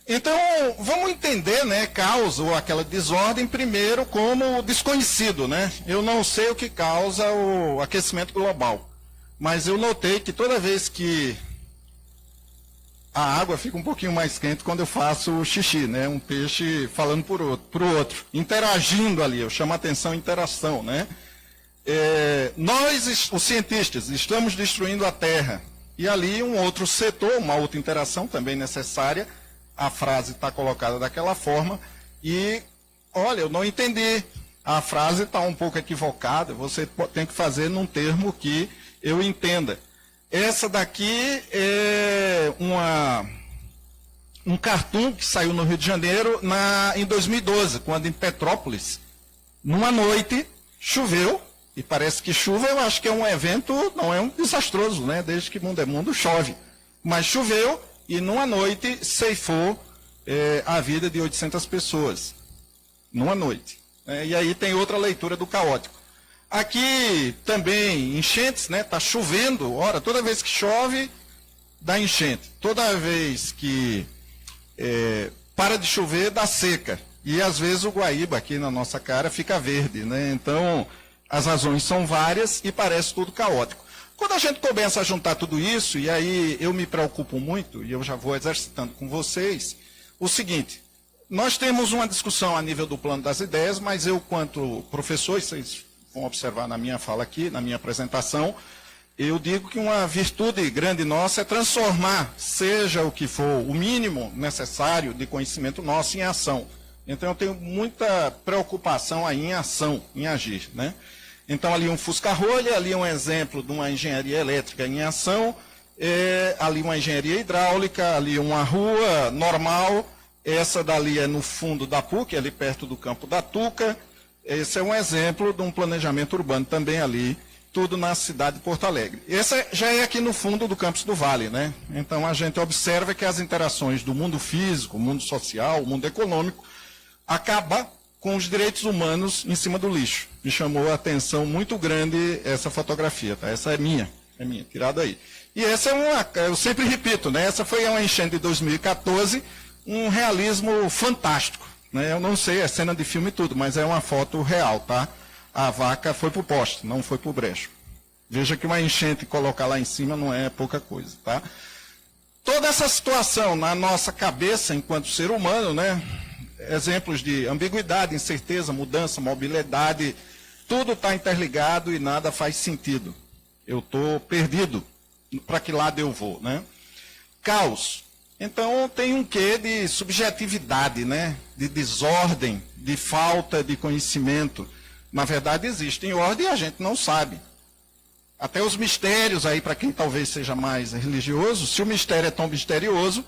Então, vamos entender, né, caos ou aquela desordem, primeiro como desconhecido, né? Eu não sei o que causa o aquecimento global, mas eu notei que toda vez que a água fica um pouquinho mais quente quando eu faço xixi, né? Um peixe falando para o outro, interagindo ali, eu chamo a atenção interação, né? Nós, os cientistas, estamos destruindo a Terra. E ali um outro setor, uma outra interação também necessária, a frase está colocada daquela forma, e, olha, eu não entendi, a frase está um pouco equivocada, você tem que fazer num termo que eu entenda. Essa daqui é um cartoon que saiu no Rio de Janeiro em 2012, quando em Petrópolis, numa noite, choveu. E parece que chuva, eu acho que é um evento, não é um desastroso, né? Desde que mundo é mundo, chove. Mas choveu e numa noite ceifou a vida de 800 pessoas. Numa noite. E aí tem outra leitura do caótico. Aqui também enchentes, né? Está chovendo, ora, toda vez que chove, dá enchente. Toda vez que para de chover, dá seca. E às vezes o Guaíba aqui na nossa cara fica verde, né? Então, as razões são várias e parece tudo caótico. Quando a gente começa a juntar tudo isso, e aí eu me preocupo muito, e eu já vou exercitando com vocês, o seguinte, nós temos uma discussão a nível do plano das ideias, mas eu, quanto professor, e vocês vão observar na minha fala aqui, na minha apresentação, eu digo que uma virtude grande nossa é transformar, seja o que for, o mínimo necessário de conhecimento nosso em ação. Então eu tenho muita preocupação aí em ação, em agir, né? Então, ali um fusca-rolha, ali um exemplo de uma engenharia elétrica em ação, ali uma engenharia hidráulica, ali uma rua normal, essa dali é no fundo da PUC, ali perto do campo da Tuca. Esse é um exemplo de um planejamento urbano também ali, tudo na cidade de Porto Alegre. Esse já é aqui no fundo do campus do Vale, né? Então, a gente observa que as interações do mundo físico, o mundo social, o mundo econômico, acaba com os direitos humanos em cima do lixo. Me chamou a atenção muito grande essa fotografia, tá? Essa é minha, tirada aí. E essa eu sempre repito, né? Essa foi uma enchente de 2014, um realismo fantástico, né? Eu não sei, é cena de filme e tudo, mas é uma foto real, tá? A vaca foi pro poste, não foi pro brejo. Veja que uma enchente colocar lá em cima não é pouca coisa, tá? Toda essa situação na nossa cabeça enquanto ser humano, né? Exemplos de ambiguidade, incerteza, mudança, mobilidade, tudo está interligado e nada faz sentido. Eu estou perdido. Para que lado eu vou, né? Caos. Então tem um quê de subjetividade, né? De desordem, de falta de conhecimento. Na verdade existem ordem e a gente não sabe. Até os mistérios aí, para quem talvez seja mais religioso, se o mistério é tão misterioso,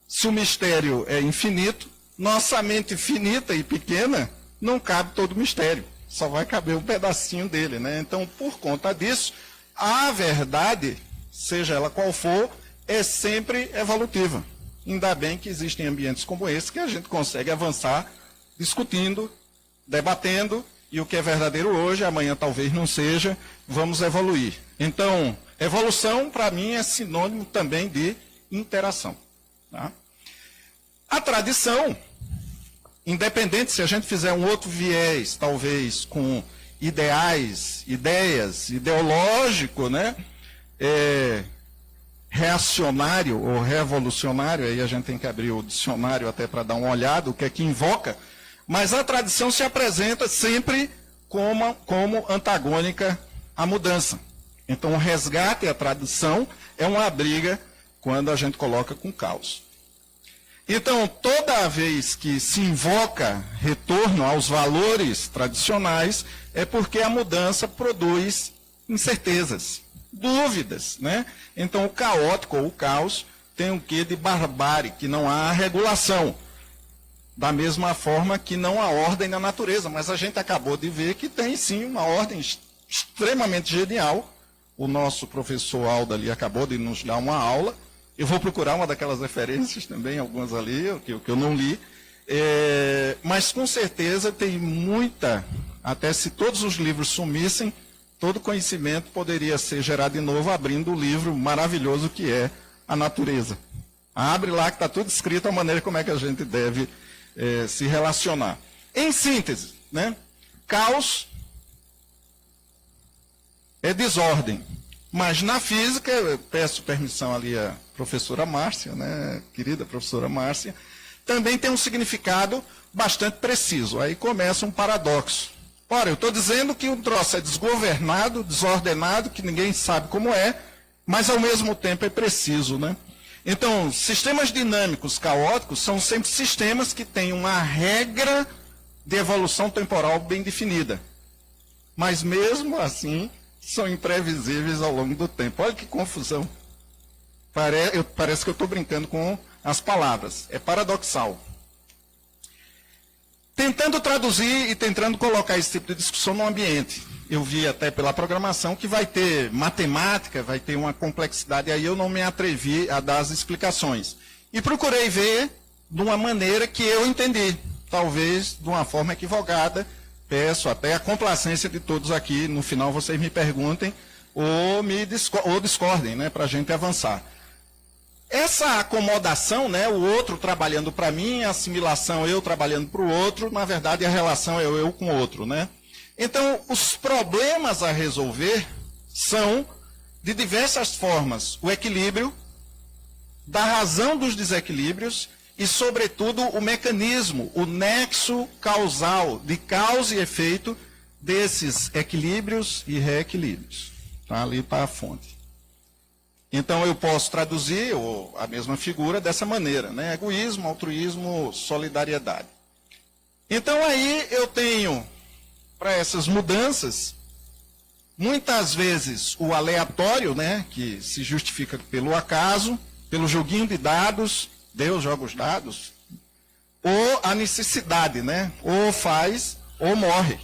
se o mistério é infinito, nossa mente finita e pequena não cabe todo o mistério. Só vai caber um pedacinho dele, né? Então, por conta disso, a verdade, seja ela qual for, é sempre evolutiva. Ainda bem que existem ambientes como esse que a gente consegue avançar discutindo, debatendo, e o que é verdadeiro hoje, amanhã talvez não seja, vamos evoluir. Então, evolução, para mim, é sinônimo também de interação. Tá? A tradição, independente se a gente fizer um outro viés, talvez com ideias, ideológico, né? Reacionário ou revolucionário, aí a gente tem que abrir o dicionário até para dar uma olhada, o que é que invoca, mas a tradição se apresenta sempre como antagônica à mudança. Então o resgate à tradição é uma briga quando a gente coloca com caos. Então, toda vez que se invoca retorno aos valores tradicionais, é porque a mudança produz incertezas, dúvidas, né? Então, o caótico ou o caos tem um quê de barbárie, que não há regulação. Da mesma forma que não há ordem na natureza, mas a gente acabou de ver que tem sim uma ordem extremamente genial. O nosso professor Aldo ali acabou de nos dar uma aula. Eu vou procurar uma daquelas referências também, algumas ali, que eu não li. Mas com certeza tem muita, até se todos os livros sumissem, todo conhecimento poderia ser gerado de novo abrindo o livro maravilhoso que é a natureza. Abre lá que está tudo escrito a maneira como é que a gente deve se relacionar. Em síntese, né? Caos é desordem. Mas na física, eu peço permissão ali à professora Márcia, né, querida professora Márcia, também tem um significado bastante preciso. Aí começa um paradoxo. Ora, eu estou dizendo que o troço é desgovernado, desordenado, que ninguém sabe como é, mas ao mesmo tempo é preciso, né? Então, sistemas dinâmicos caóticos são sempre sistemas que têm uma regra de evolução temporal bem definida. Mas mesmo assim, são imprevisíveis ao longo do tempo. Olha que confusão. Parece que eu estou brincando com as palavras. É paradoxal. Tentando traduzir e tentando colocar esse tipo de discussão no ambiente. Eu vi até pela programação que vai ter matemática, vai ter uma complexidade, aí eu não me atrevi a dar as explicações. E procurei ver de uma maneira que eu entendi, talvez de uma forma equivocada. Peço até a complacência de todos aqui, no final vocês me perguntem ou discordem, né, para a gente avançar. Essa acomodação, né, o outro trabalhando para mim, a assimilação eu trabalhando para o outro, na verdade a relação é eu com o outro, né? Então, os problemas a resolver são, de diversas formas, o equilíbrio, da razão dos desequilíbrios e, sobretudo, o mecanismo, o nexo causal, de causa e efeito desses equilíbrios e reequilíbrios. Tá? Ali está a fonte. Então, eu posso traduzir a mesma figura dessa maneira, né? Egoísmo, altruísmo, solidariedade. Então, aí eu tenho, para essas mudanças, muitas vezes o aleatório, né? Que se justifica pelo acaso, pelo joguinho de dados, Deus joga os dados, ou a necessidade, né? Ou faz, ou morre.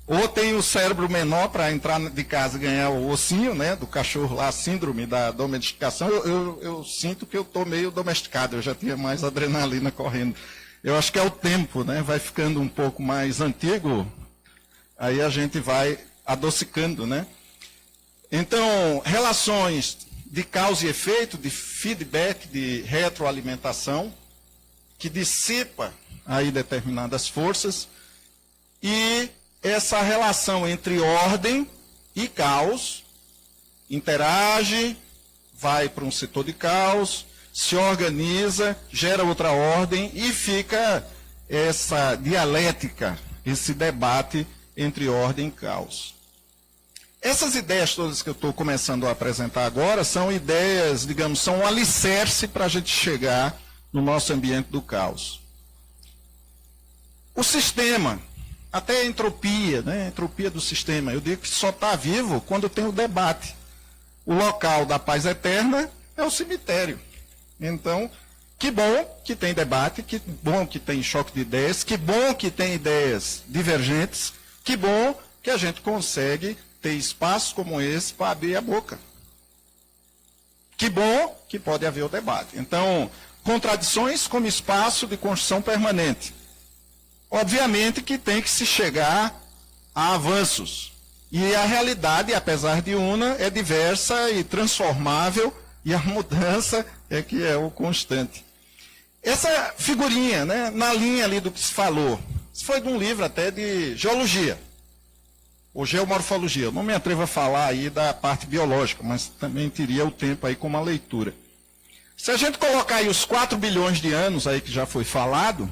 Ou tem o cérebro menor para entrar de casa e ganhar o ossinho, né? Do cachorro lá, a síndrome da domesticação. Eu sinto que eu estou meio domesticado, eu já tinha mais adrenalina correndo. Eu acho que é o tempo, né? Vai ficando um pouco mais antigo, aí a gente vai adocicando, né? Então, relações de causa e efeito, de feedback, de retroalimentação, que dissipa aí determinadas forças, e essa relação entre ordem e caos interage, vai para um setor de caos, se organiza, gera outra ordem e fica essa dialética, esse debate entre ordem e caos. Essas ideias todas que eu estou começando a apresentar agora são ideias, digamos, são um alicerce para a gente chegar no nosso ambiente do caos. O sistema, até a entropia, né? A entropia do sistema, eu digo que só está vivo quando tem o debate. O local da paz eterna é o cemitério. Então, que bom que tem debate, que bom que tem choque de ideias, que bom que tem ideias divergentes, que bom que a gente consegue ter espaços como esse para abrir a boca. Que bom que pode haver o debate. Então, contradições como espaço de construção permanente. Obviamente que tem que se chegar a avanços. E a realidade, apesar de una, é diversa e transformável, e a mudança é que é o constante. Essa figurinha, né, na linha ali do que se falou, isso foi de um livro até de geologia, ou geomorfologia. Eu não me atrevo a falar aí da parte biológica, mas também teria o tempo aí como uma leitura. Se a gente colocar aí os 4 bilhões de anos aí que já foi falado,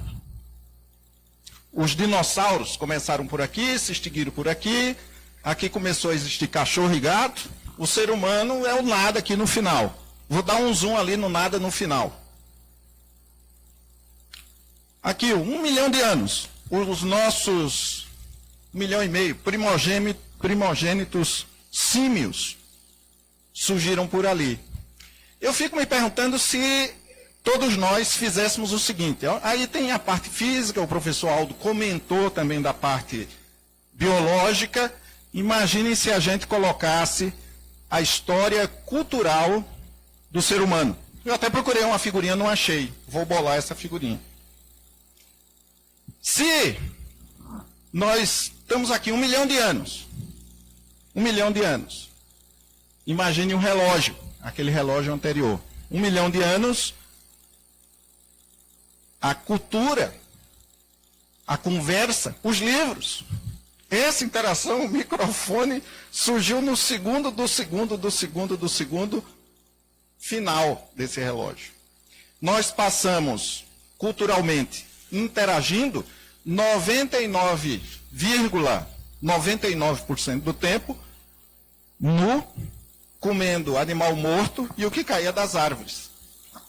os dinossauros começaram por aqui, se extinguiram por aqui, aqui começou a existir cachorro e gato, o ser humano é o nada aqui no final. Vou dar um zoom ali no nada no final. Aqui, 1 milhão de anos, os nossos 1,5 milhão primogênitos símios surgiram por ali. Eu fico me perguntando se todos nós fizéssemos o seguinte. Aí tem a parte física, o professor Aldo comentou também da parte biológica. Imaginem se a gente colocasse a história cultural do ser humano. Eu até procurei uma figurinha, não achei. Vou bolar essa figurinha. Se nós estamos aqui 1 milhão de anos, 1 milhão de anos, imagine um relógio, aquele relógio anterior. 1 milhão de anos, a cultura, a conversa, os livros. Essa interação, o microfone, surgiu no segundo final desse relógio. Nós passamos, culturalmente, interagindo 99,99% do tempo nu, comendo animal morto e o que caía das árvores.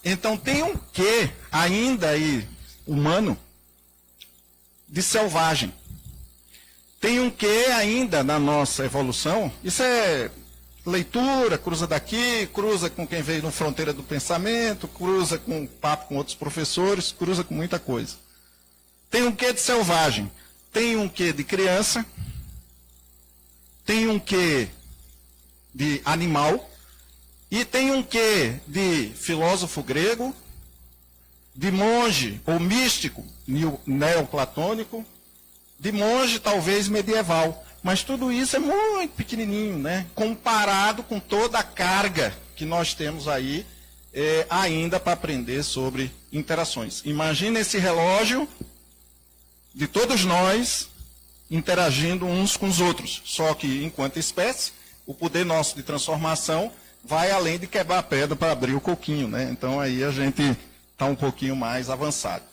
Então tem um quê ainda aí humano de selvagem. Tem um quê ainda na nossa evolução. Isso é leitura, cruza daqui, cruza com quem veio no Fronteira do Pensamento, cruza com papo com outros professores, cruza com muita coisa. Tem um quê de selvagem, tem um quê de criança, tem um quê de animal, e tem um quê de filósofo grego, de monge ou místico neoplatônico, de monge talvez medieval. Mas tudo isso é muito pequenininho, né? Comparado com toda a carga que nós temos aí ainda para aprender sobre interações. Imagina esse relógio de todos nós interagindo uns com os outros. Só que, enquanto espécie, o poder nosso de transformação vai além de quebrar a pedra para abrir o coquinho, né? Então aí a gente está um pouquinho mais avançado.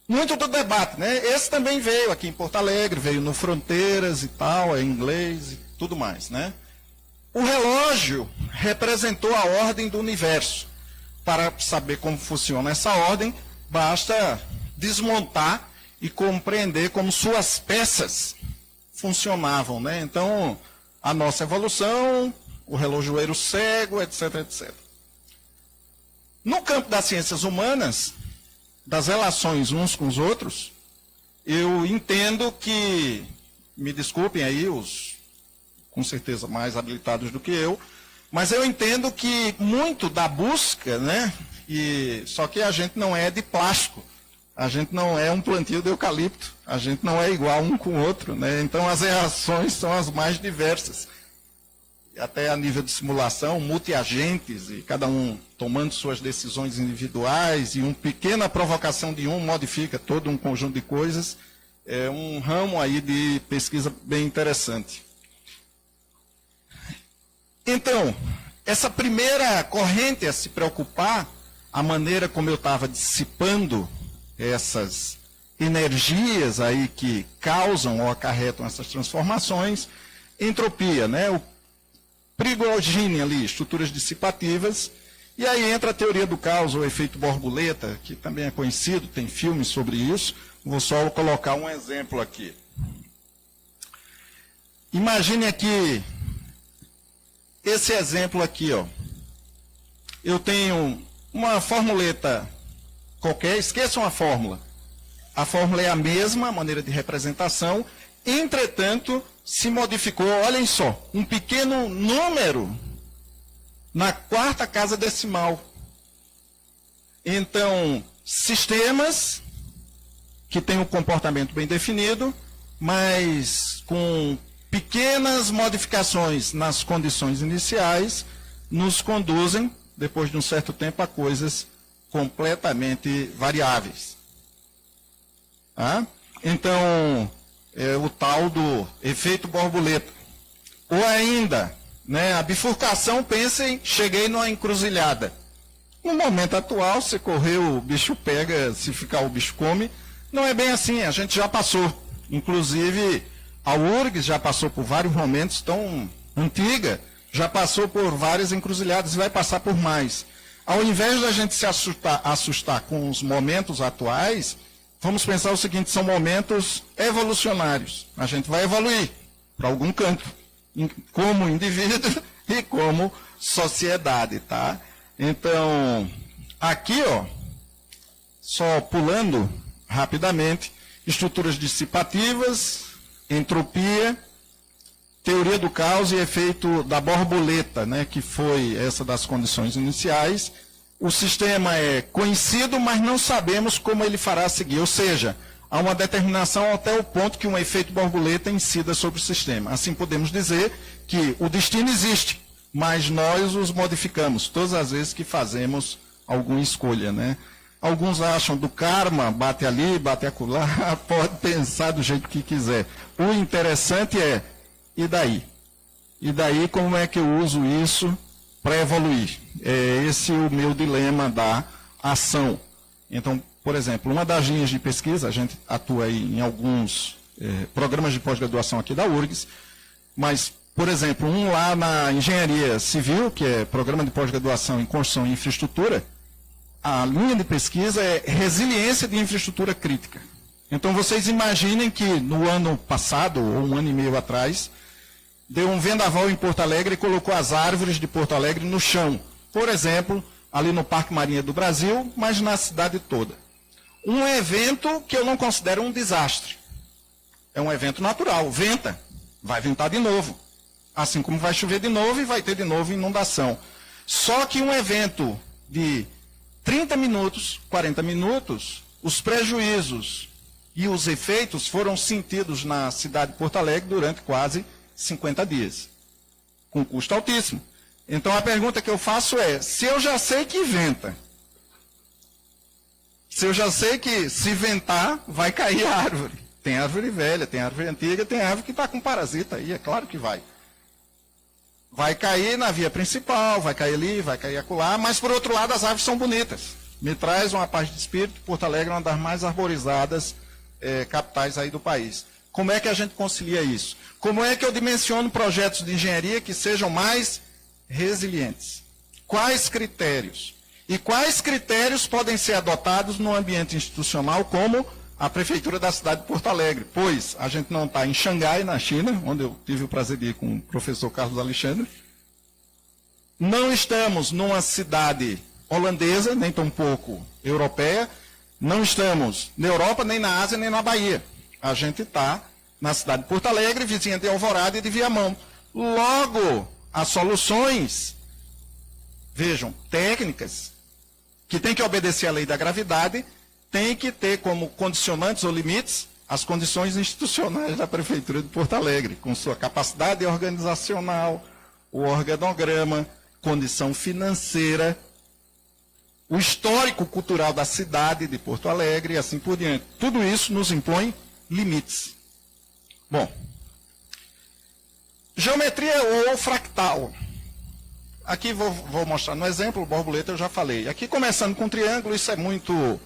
Muito do debate, né? Esse também veio aqui em Porto Alegre, veio no Fronteiras e tal, em inglês e tudo mais, né? O relógio representou a ordem do universo. Para saber como funciona essa ordem, basta desmontar e compreender como suas peças funcionavam, né? Então, a nossa evolução, o relojoeiro cego, etc, etc. No campo das ciências humanas, das relações uns com os outros, eu entendo que, me desculpem aí os, com certeza, mais habilitados do que eu, mas eu entendo que muito da busca, né, só que a gente não é de plástico, a gente não é um plantio de eucalipto, a gente não é igual um com o outro, né, então as reações são as mais diversas. Até a nível de simulação, multiagentes, e cada um tomando suas decisões individuais, e uma pequena provocação de um modifica todo um conjunto de coisas. É um ramo aí de pesquisa bem interessante. Então, essa primeira corrente a se preocupar, a maneira como eu estava dissipando essas energias aí que causam ou acarretam essas transformações, entropia, né? O Prigogine ali, estruturas dissipativas, e aí entra a teoria do caos, o efeito borboleta, que também é conhecido, tem filmes sobre isso. Vou só colocar um exemplo aqui. Imagine aqui, esse exemplo aqui, ó. Eu tenho uma formuleta qualquer, esqueçam a fórmula. A fórmula é a mesma, a maneira de representação, entretanto, se modificou, olhem só, um pequeno número na quarta casa decimal. Então, sistemas que têm um comportamento bem definido, mas com pequenas modificações nas condições iniciais, nos conduzem, depois de um certo tempo, a coisas completamente variáveis. Tá? Então, o tal do efeito borboleta. Ou ainda, né, a bifurcação, pensem, cheguei numa encruzilhada. No momento atual, se correr o bicho pega, se ficar o bicho come. Não é bem assim, a gente já passou. Inclusive, a URGS já passou por vários momentos, tão antiga, já passou por várias encruzilhadas e vai passar por mais. Ao invés da gente se assustar com os momentos atuais, vamos pensar o seguinte, são momentos evolucionários. A gente vai evoluir para algum canto, como indivíduo e como sociedade, tá? Então, aqui, ó, só pulando rapidamente, estruturas dissipativas, entropia, teoria do caos e efeito da borboleta, né, que foi essa das condições iniciais. O sistema é conhecido, mas não sabemos como ele fará a seguir. Ou seja, há uma determinação até o ponto que um efeito borboleta incida sobre o sistema. Assim podemos dizer que o destino existe, mas nós os modificamos todas as vezes que fazemos alguma escolha, né? Alguns acham do karma, bate ali, bate acolá, pode pensar do jeito que quiser. O interessante é, e daí? E daí como é que eu uso isso para evoluir? É esse o meu dilema da ação. Então, por exemplo, uma das linhas de pesquisa, a gente atua aí em alguns programas de pós-graduação aqui da URGS, mas, por exemplo, um lá na engenharia civil, que é programa de pós-graduação em construção e infraestrutura, a linha de pesquisa é resiliência de infraestrutura crítica. Então, vocês imaginem que no ano passado, ou um ano e meio atrás, deu um vendaval em Porto Alegre e colocou as árvores de Porto Alegre no chão. Por exemplo, ali no Parque Marinha do Brasil, mas na cidade toda. Um evento que eu não considero um desastre. É um evento natural, venta, vai ventar de novo. Assim como vai chover de novo e vai ter de novo inundação. Só que um evento de 30 minutos, 40 minutos, os prejuízos e os efeitos foram sentidos na cidade de Porto Alegre durante quase 50 dias, com custo altíssimo. Então a pergunta que eu faço é, se eu já sei que venta, se eu já sei que se ventar, vai cair a árvore. Tem árvore velha, tem árvore antiga, tem árvore que está com parasita aí, é claro que vai. Vai cair na via principal, vai cair ali, vai cair acolá, mas por outro lado as árvores são bonitas. Me traz uma paz de espírito, Porto Alegre é uma das mais arborizadas capitais aí do país. Como é que a gente concilia isso? Como é que eu dimensiono projetos de engenharia que sejam mais resilientes? Quais critérios? E quais critérios podem ser adotados no ambiente institucional como a Prefeitura da cidade de Porto Alegre? Pois a gente não está em Xangai, na China, onde eu tive o prazer de ir com o professor Carlos Alexandre. Não estamos numa cidade holandesa, nem tampouco europeia. Não estamos na Europa, nem na Ásia, nem na Bahia. A gente está na cidade de Porto Alegre, vizinha de Alvorada e de Viamão. Logo, as soluções, vejam, técnicas, que tem que obedecer à lei da gravidade, tem que ter como condicionantes ou limites as condições institucionais da Prefeitura de Porto Alegre, com sua capacidade organizacional, o organograma, condição financeira, o histórico cultural da cidade de Porto Alegre e assim por diante. Tudo isso nos impõe limites. Bom, geometria ou fractal. Aqui vou mostrar no exemplo, o borboleta eu já falei. Aqui começando com triângulo, isso é muito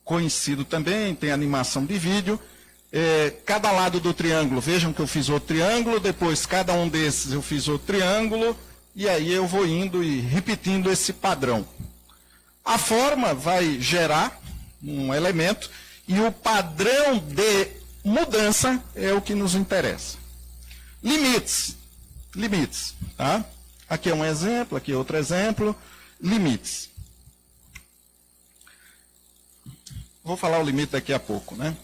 conhecido também, tem animação de vídeo. Cada lado do triângulo, vejam que eu fiz outro triângulo, depois cada um desses eu fiz outro triângulo, e aí eu vou indo e repetindo esse padrão. A forma vai gerar um elemento, e o padrão de mudança é o que nos interessa. Limites. Limites, tá? Aqui é um exemplo, aqui é outro exemplo. Limites. Vou falar o limite daqui a pouco, né?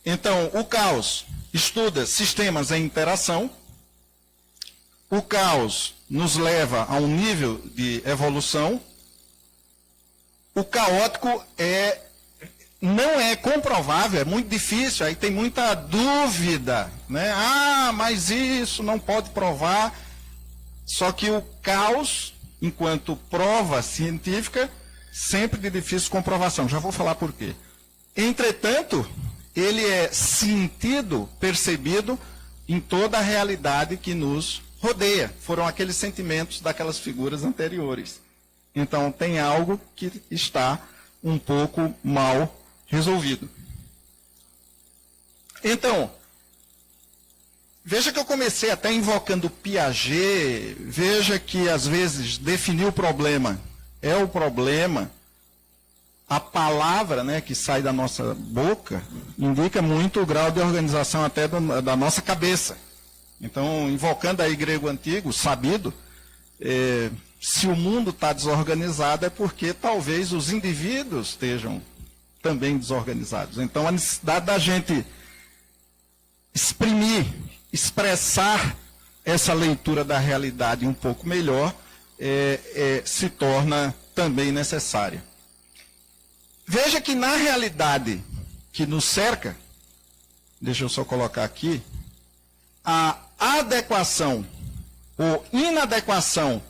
Então, o caos estuda sistemas em interação. O caos nos leva a um nível de evolução. O caótico não é comprovável, é muito difícil, aí tem muita dúvida, né? Ah, mas isso não pode provar. Só que o caos, enquanto prova científica, sempre de difícil comprovação. Já vou falar por quê. Entretanto, ele é sentido, percebido em toda a realidade que nos rodeia. Foram aqueles sentimentos daquelas figuras anteriores. Então, tem algo que está um pouco mal resolvido. Então, veja que eu comecei até invocando Piaget, veja que às vezes definir o problema é o problema, a palavra, né, que sai da nossa boca indica muito o grau de organização até da nossa cabeça. Então, invocando aí grego antigo, sabido, se o mundo está desorganizado é porque talvez os indivíduos estejam também desorganizados. Então, a necessidade da gente exprimir, expressar essa leitura da realidade um pouco melhor se torna também necessária. Veja que na realidade que nos cerca, deixa eu só colocar aqui, a adequação ou inadequação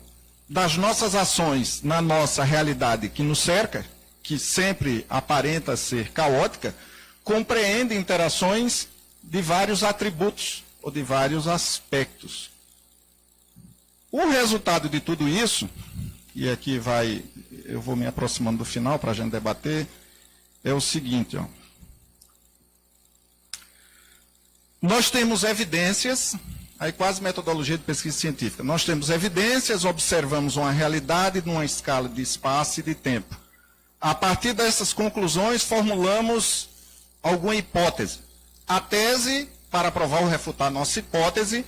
das nossas ações na nossa realidade que nos cerca que sempre aparenta ser caótica, compreende interações de vários atributos ou de vários aspectos. O resultado de tudo isso, e aqui eu vou me aproximando do final para a gente debater, é o seguinte, ó. Nós temos evidências, aí quase metodologia de pesquisa científica, nós temos evidências, observamos uma realidade numa escala de espaço e de tempo. A partir dessas conclusões, formulamos alguma hipótese. A tese, para provar ou refutar nossa hipótese,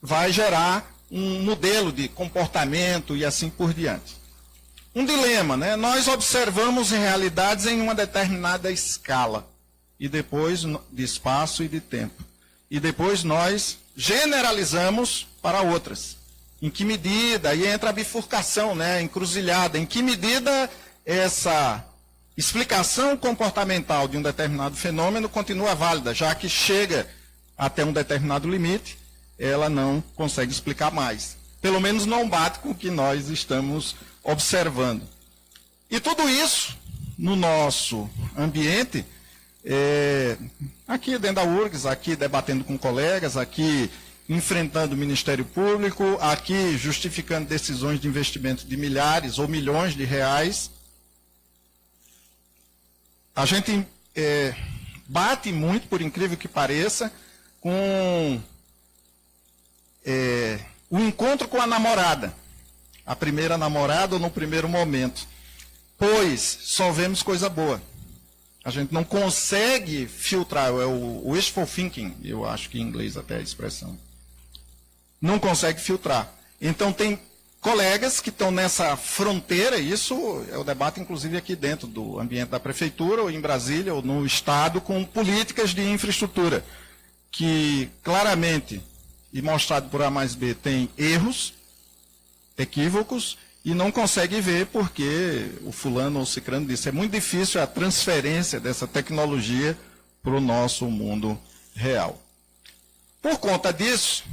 vai gerar um modelo de comportamento e assim por diante. Um dilema, né? Nós observamos realidades em uma determinada escala, e depois de espaço e de tempo. E depois nós generalizamos para outras. Em que medida, aí entra a bifurcação, né? Encruzilhada, em que medida essa explicação comportamental de um determinado fenômeno continua válida, já que chega até um determinado limite, ela não consegue explicar mais. Pelo menos não bate com o que nós estamos observando. E tudo isso, no nosso ambiente, aqui dentro da URGS, aqui debatendo com colegas, aqui enfrentando o Ministério Público, aqui justificando decisões de investimento de milhares ou milhões de reais, a gente bate muito, por incrível que pareça, com o encontro com a namorada, a primeira namorada ou no primeiro momento, pois só vemos coisa boa. A gente não consegue filtrar, é o wishful thinking, eu acho que em inglês até a expressão. Não consegue filtrar. Então tem colegas que estão nessa fronteira, isso é o debate inclusive aqui dentro do ambiente da prefeitura, ou em Brasília, ou no estado, com políticas de infraestrutura, que claramente, e mostrado por A mais B, tem erros, equívocos, e não consegue ver porque o fulano ou o cicrano disse, é muito difícil a transferência dessa tecnologia para o nosso mundo real. Por conta disso,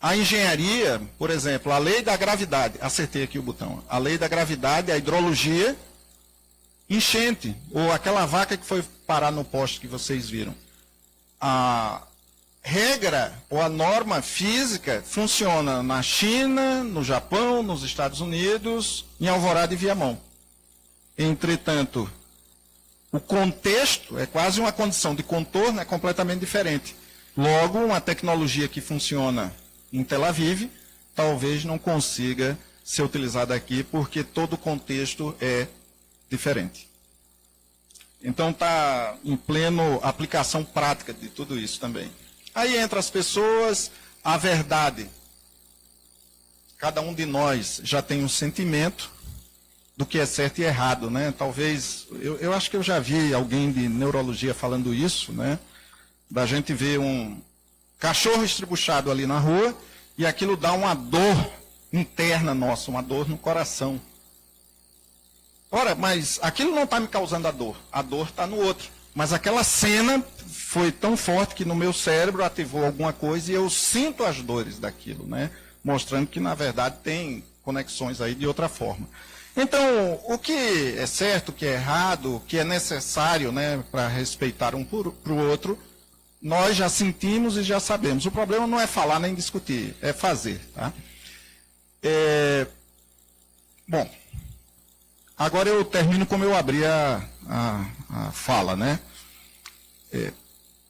a engenharia, por exemplo, a lei da gravidade, acertei aqui o botão, a lei da gravidade, a hidrologia, enchente, ou aquela vaca que foi parar no poste que vocês viram. A regra ou a norma física funciona na China, no Japão, nos Estados Unidos, em Alvorada e Viamão. Entretanto, o contexto é quase uma condição de contorno, é completamente diferente. Logo, uma tecnologia que funciona em Tel Aviv, talvez não consiga ser utilizada aqui, porque todo o contexto é diferente. Então, está em pleno aplicação prática de tudo isso também. Aí entra as pessoas, a verdade. Cada um de nós já tem um sentimento do que é certo e errado, né? Talvez, eu acho que eu já vi alguém de neurologia falando isso, né? Da gente ver um cachorro estribuchado ali na rua e aquilo dá uma dor interna nossa, uma dor no coração. Ora, mas aquilo não está me causando a dor está no outro. Mas aquela cena foi tão forte que no meu cérebro ativou alguma coisa e eu sinto as dores daquilo, né? Mostrando que, na verdade, tem conexões aí de outra forma. Então, o que é certo, o que é errado, o que é necessário, né, para respeitar um para o outro, nós já sentimos e já sabemos. O problema não é falar nem discutir, é fazer. Tá? Bom, agora eu termino como eu abri a fala, né?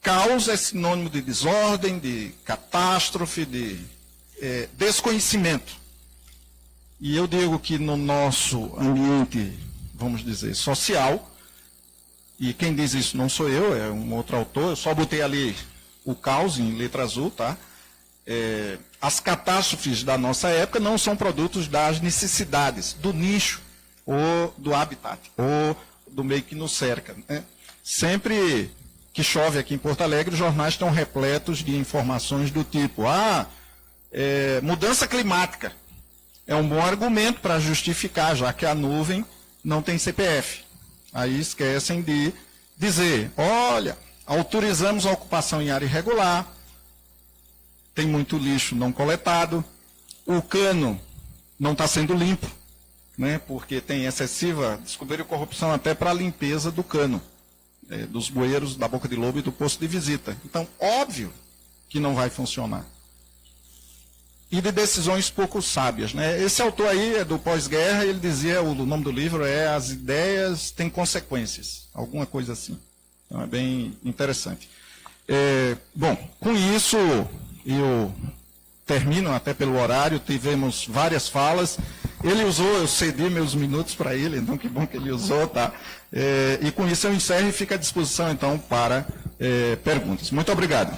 Caos é sinônimo de desordem, de catástrofe, de desconhecimento. E eu digo que no nosso ambiente, vamos dizer, social, e quem diz isso não sou eu, é um outro autor, eu só botei ali o caos em letra azul, tá? As catástrofes da nossa época não são produtos das necessidades, do nicho, ou do habitat, ou do meio que nos cerca. Né? Sempre que chove aqui em Porto Alegre, os jornais estão repletos de informações do tipo, mudança climática. É um bom argumento para justificar, já que a nuvem não tem CPF. Aí esquecem de dizer, olha, autorizamos a ocupação em área irregular, tem muito lixo não coletado, o cano não está sendo limpo, né, porque tem excessiva, descobriram corrupção até para a limpeza do cano, dos bueiros da Boca de Lobo e do posto de visita. Então, óbvio que não vai funcionar. E de decisões pouco sábias, né? Esse autor aí é do pós-guerra, ele dizia, o nome do livro é As Ideias Têm Consequências, alguma coisa assim. Então é bem interessante. Bom, com isso eu termino até pelo horário, tivemos várias falas. Ele usou, eu cedi meus minutos para ele, então que bom que ele usou, tá? E com isso eu encerro e fico à disposição então para perguntas. Muito obrigado.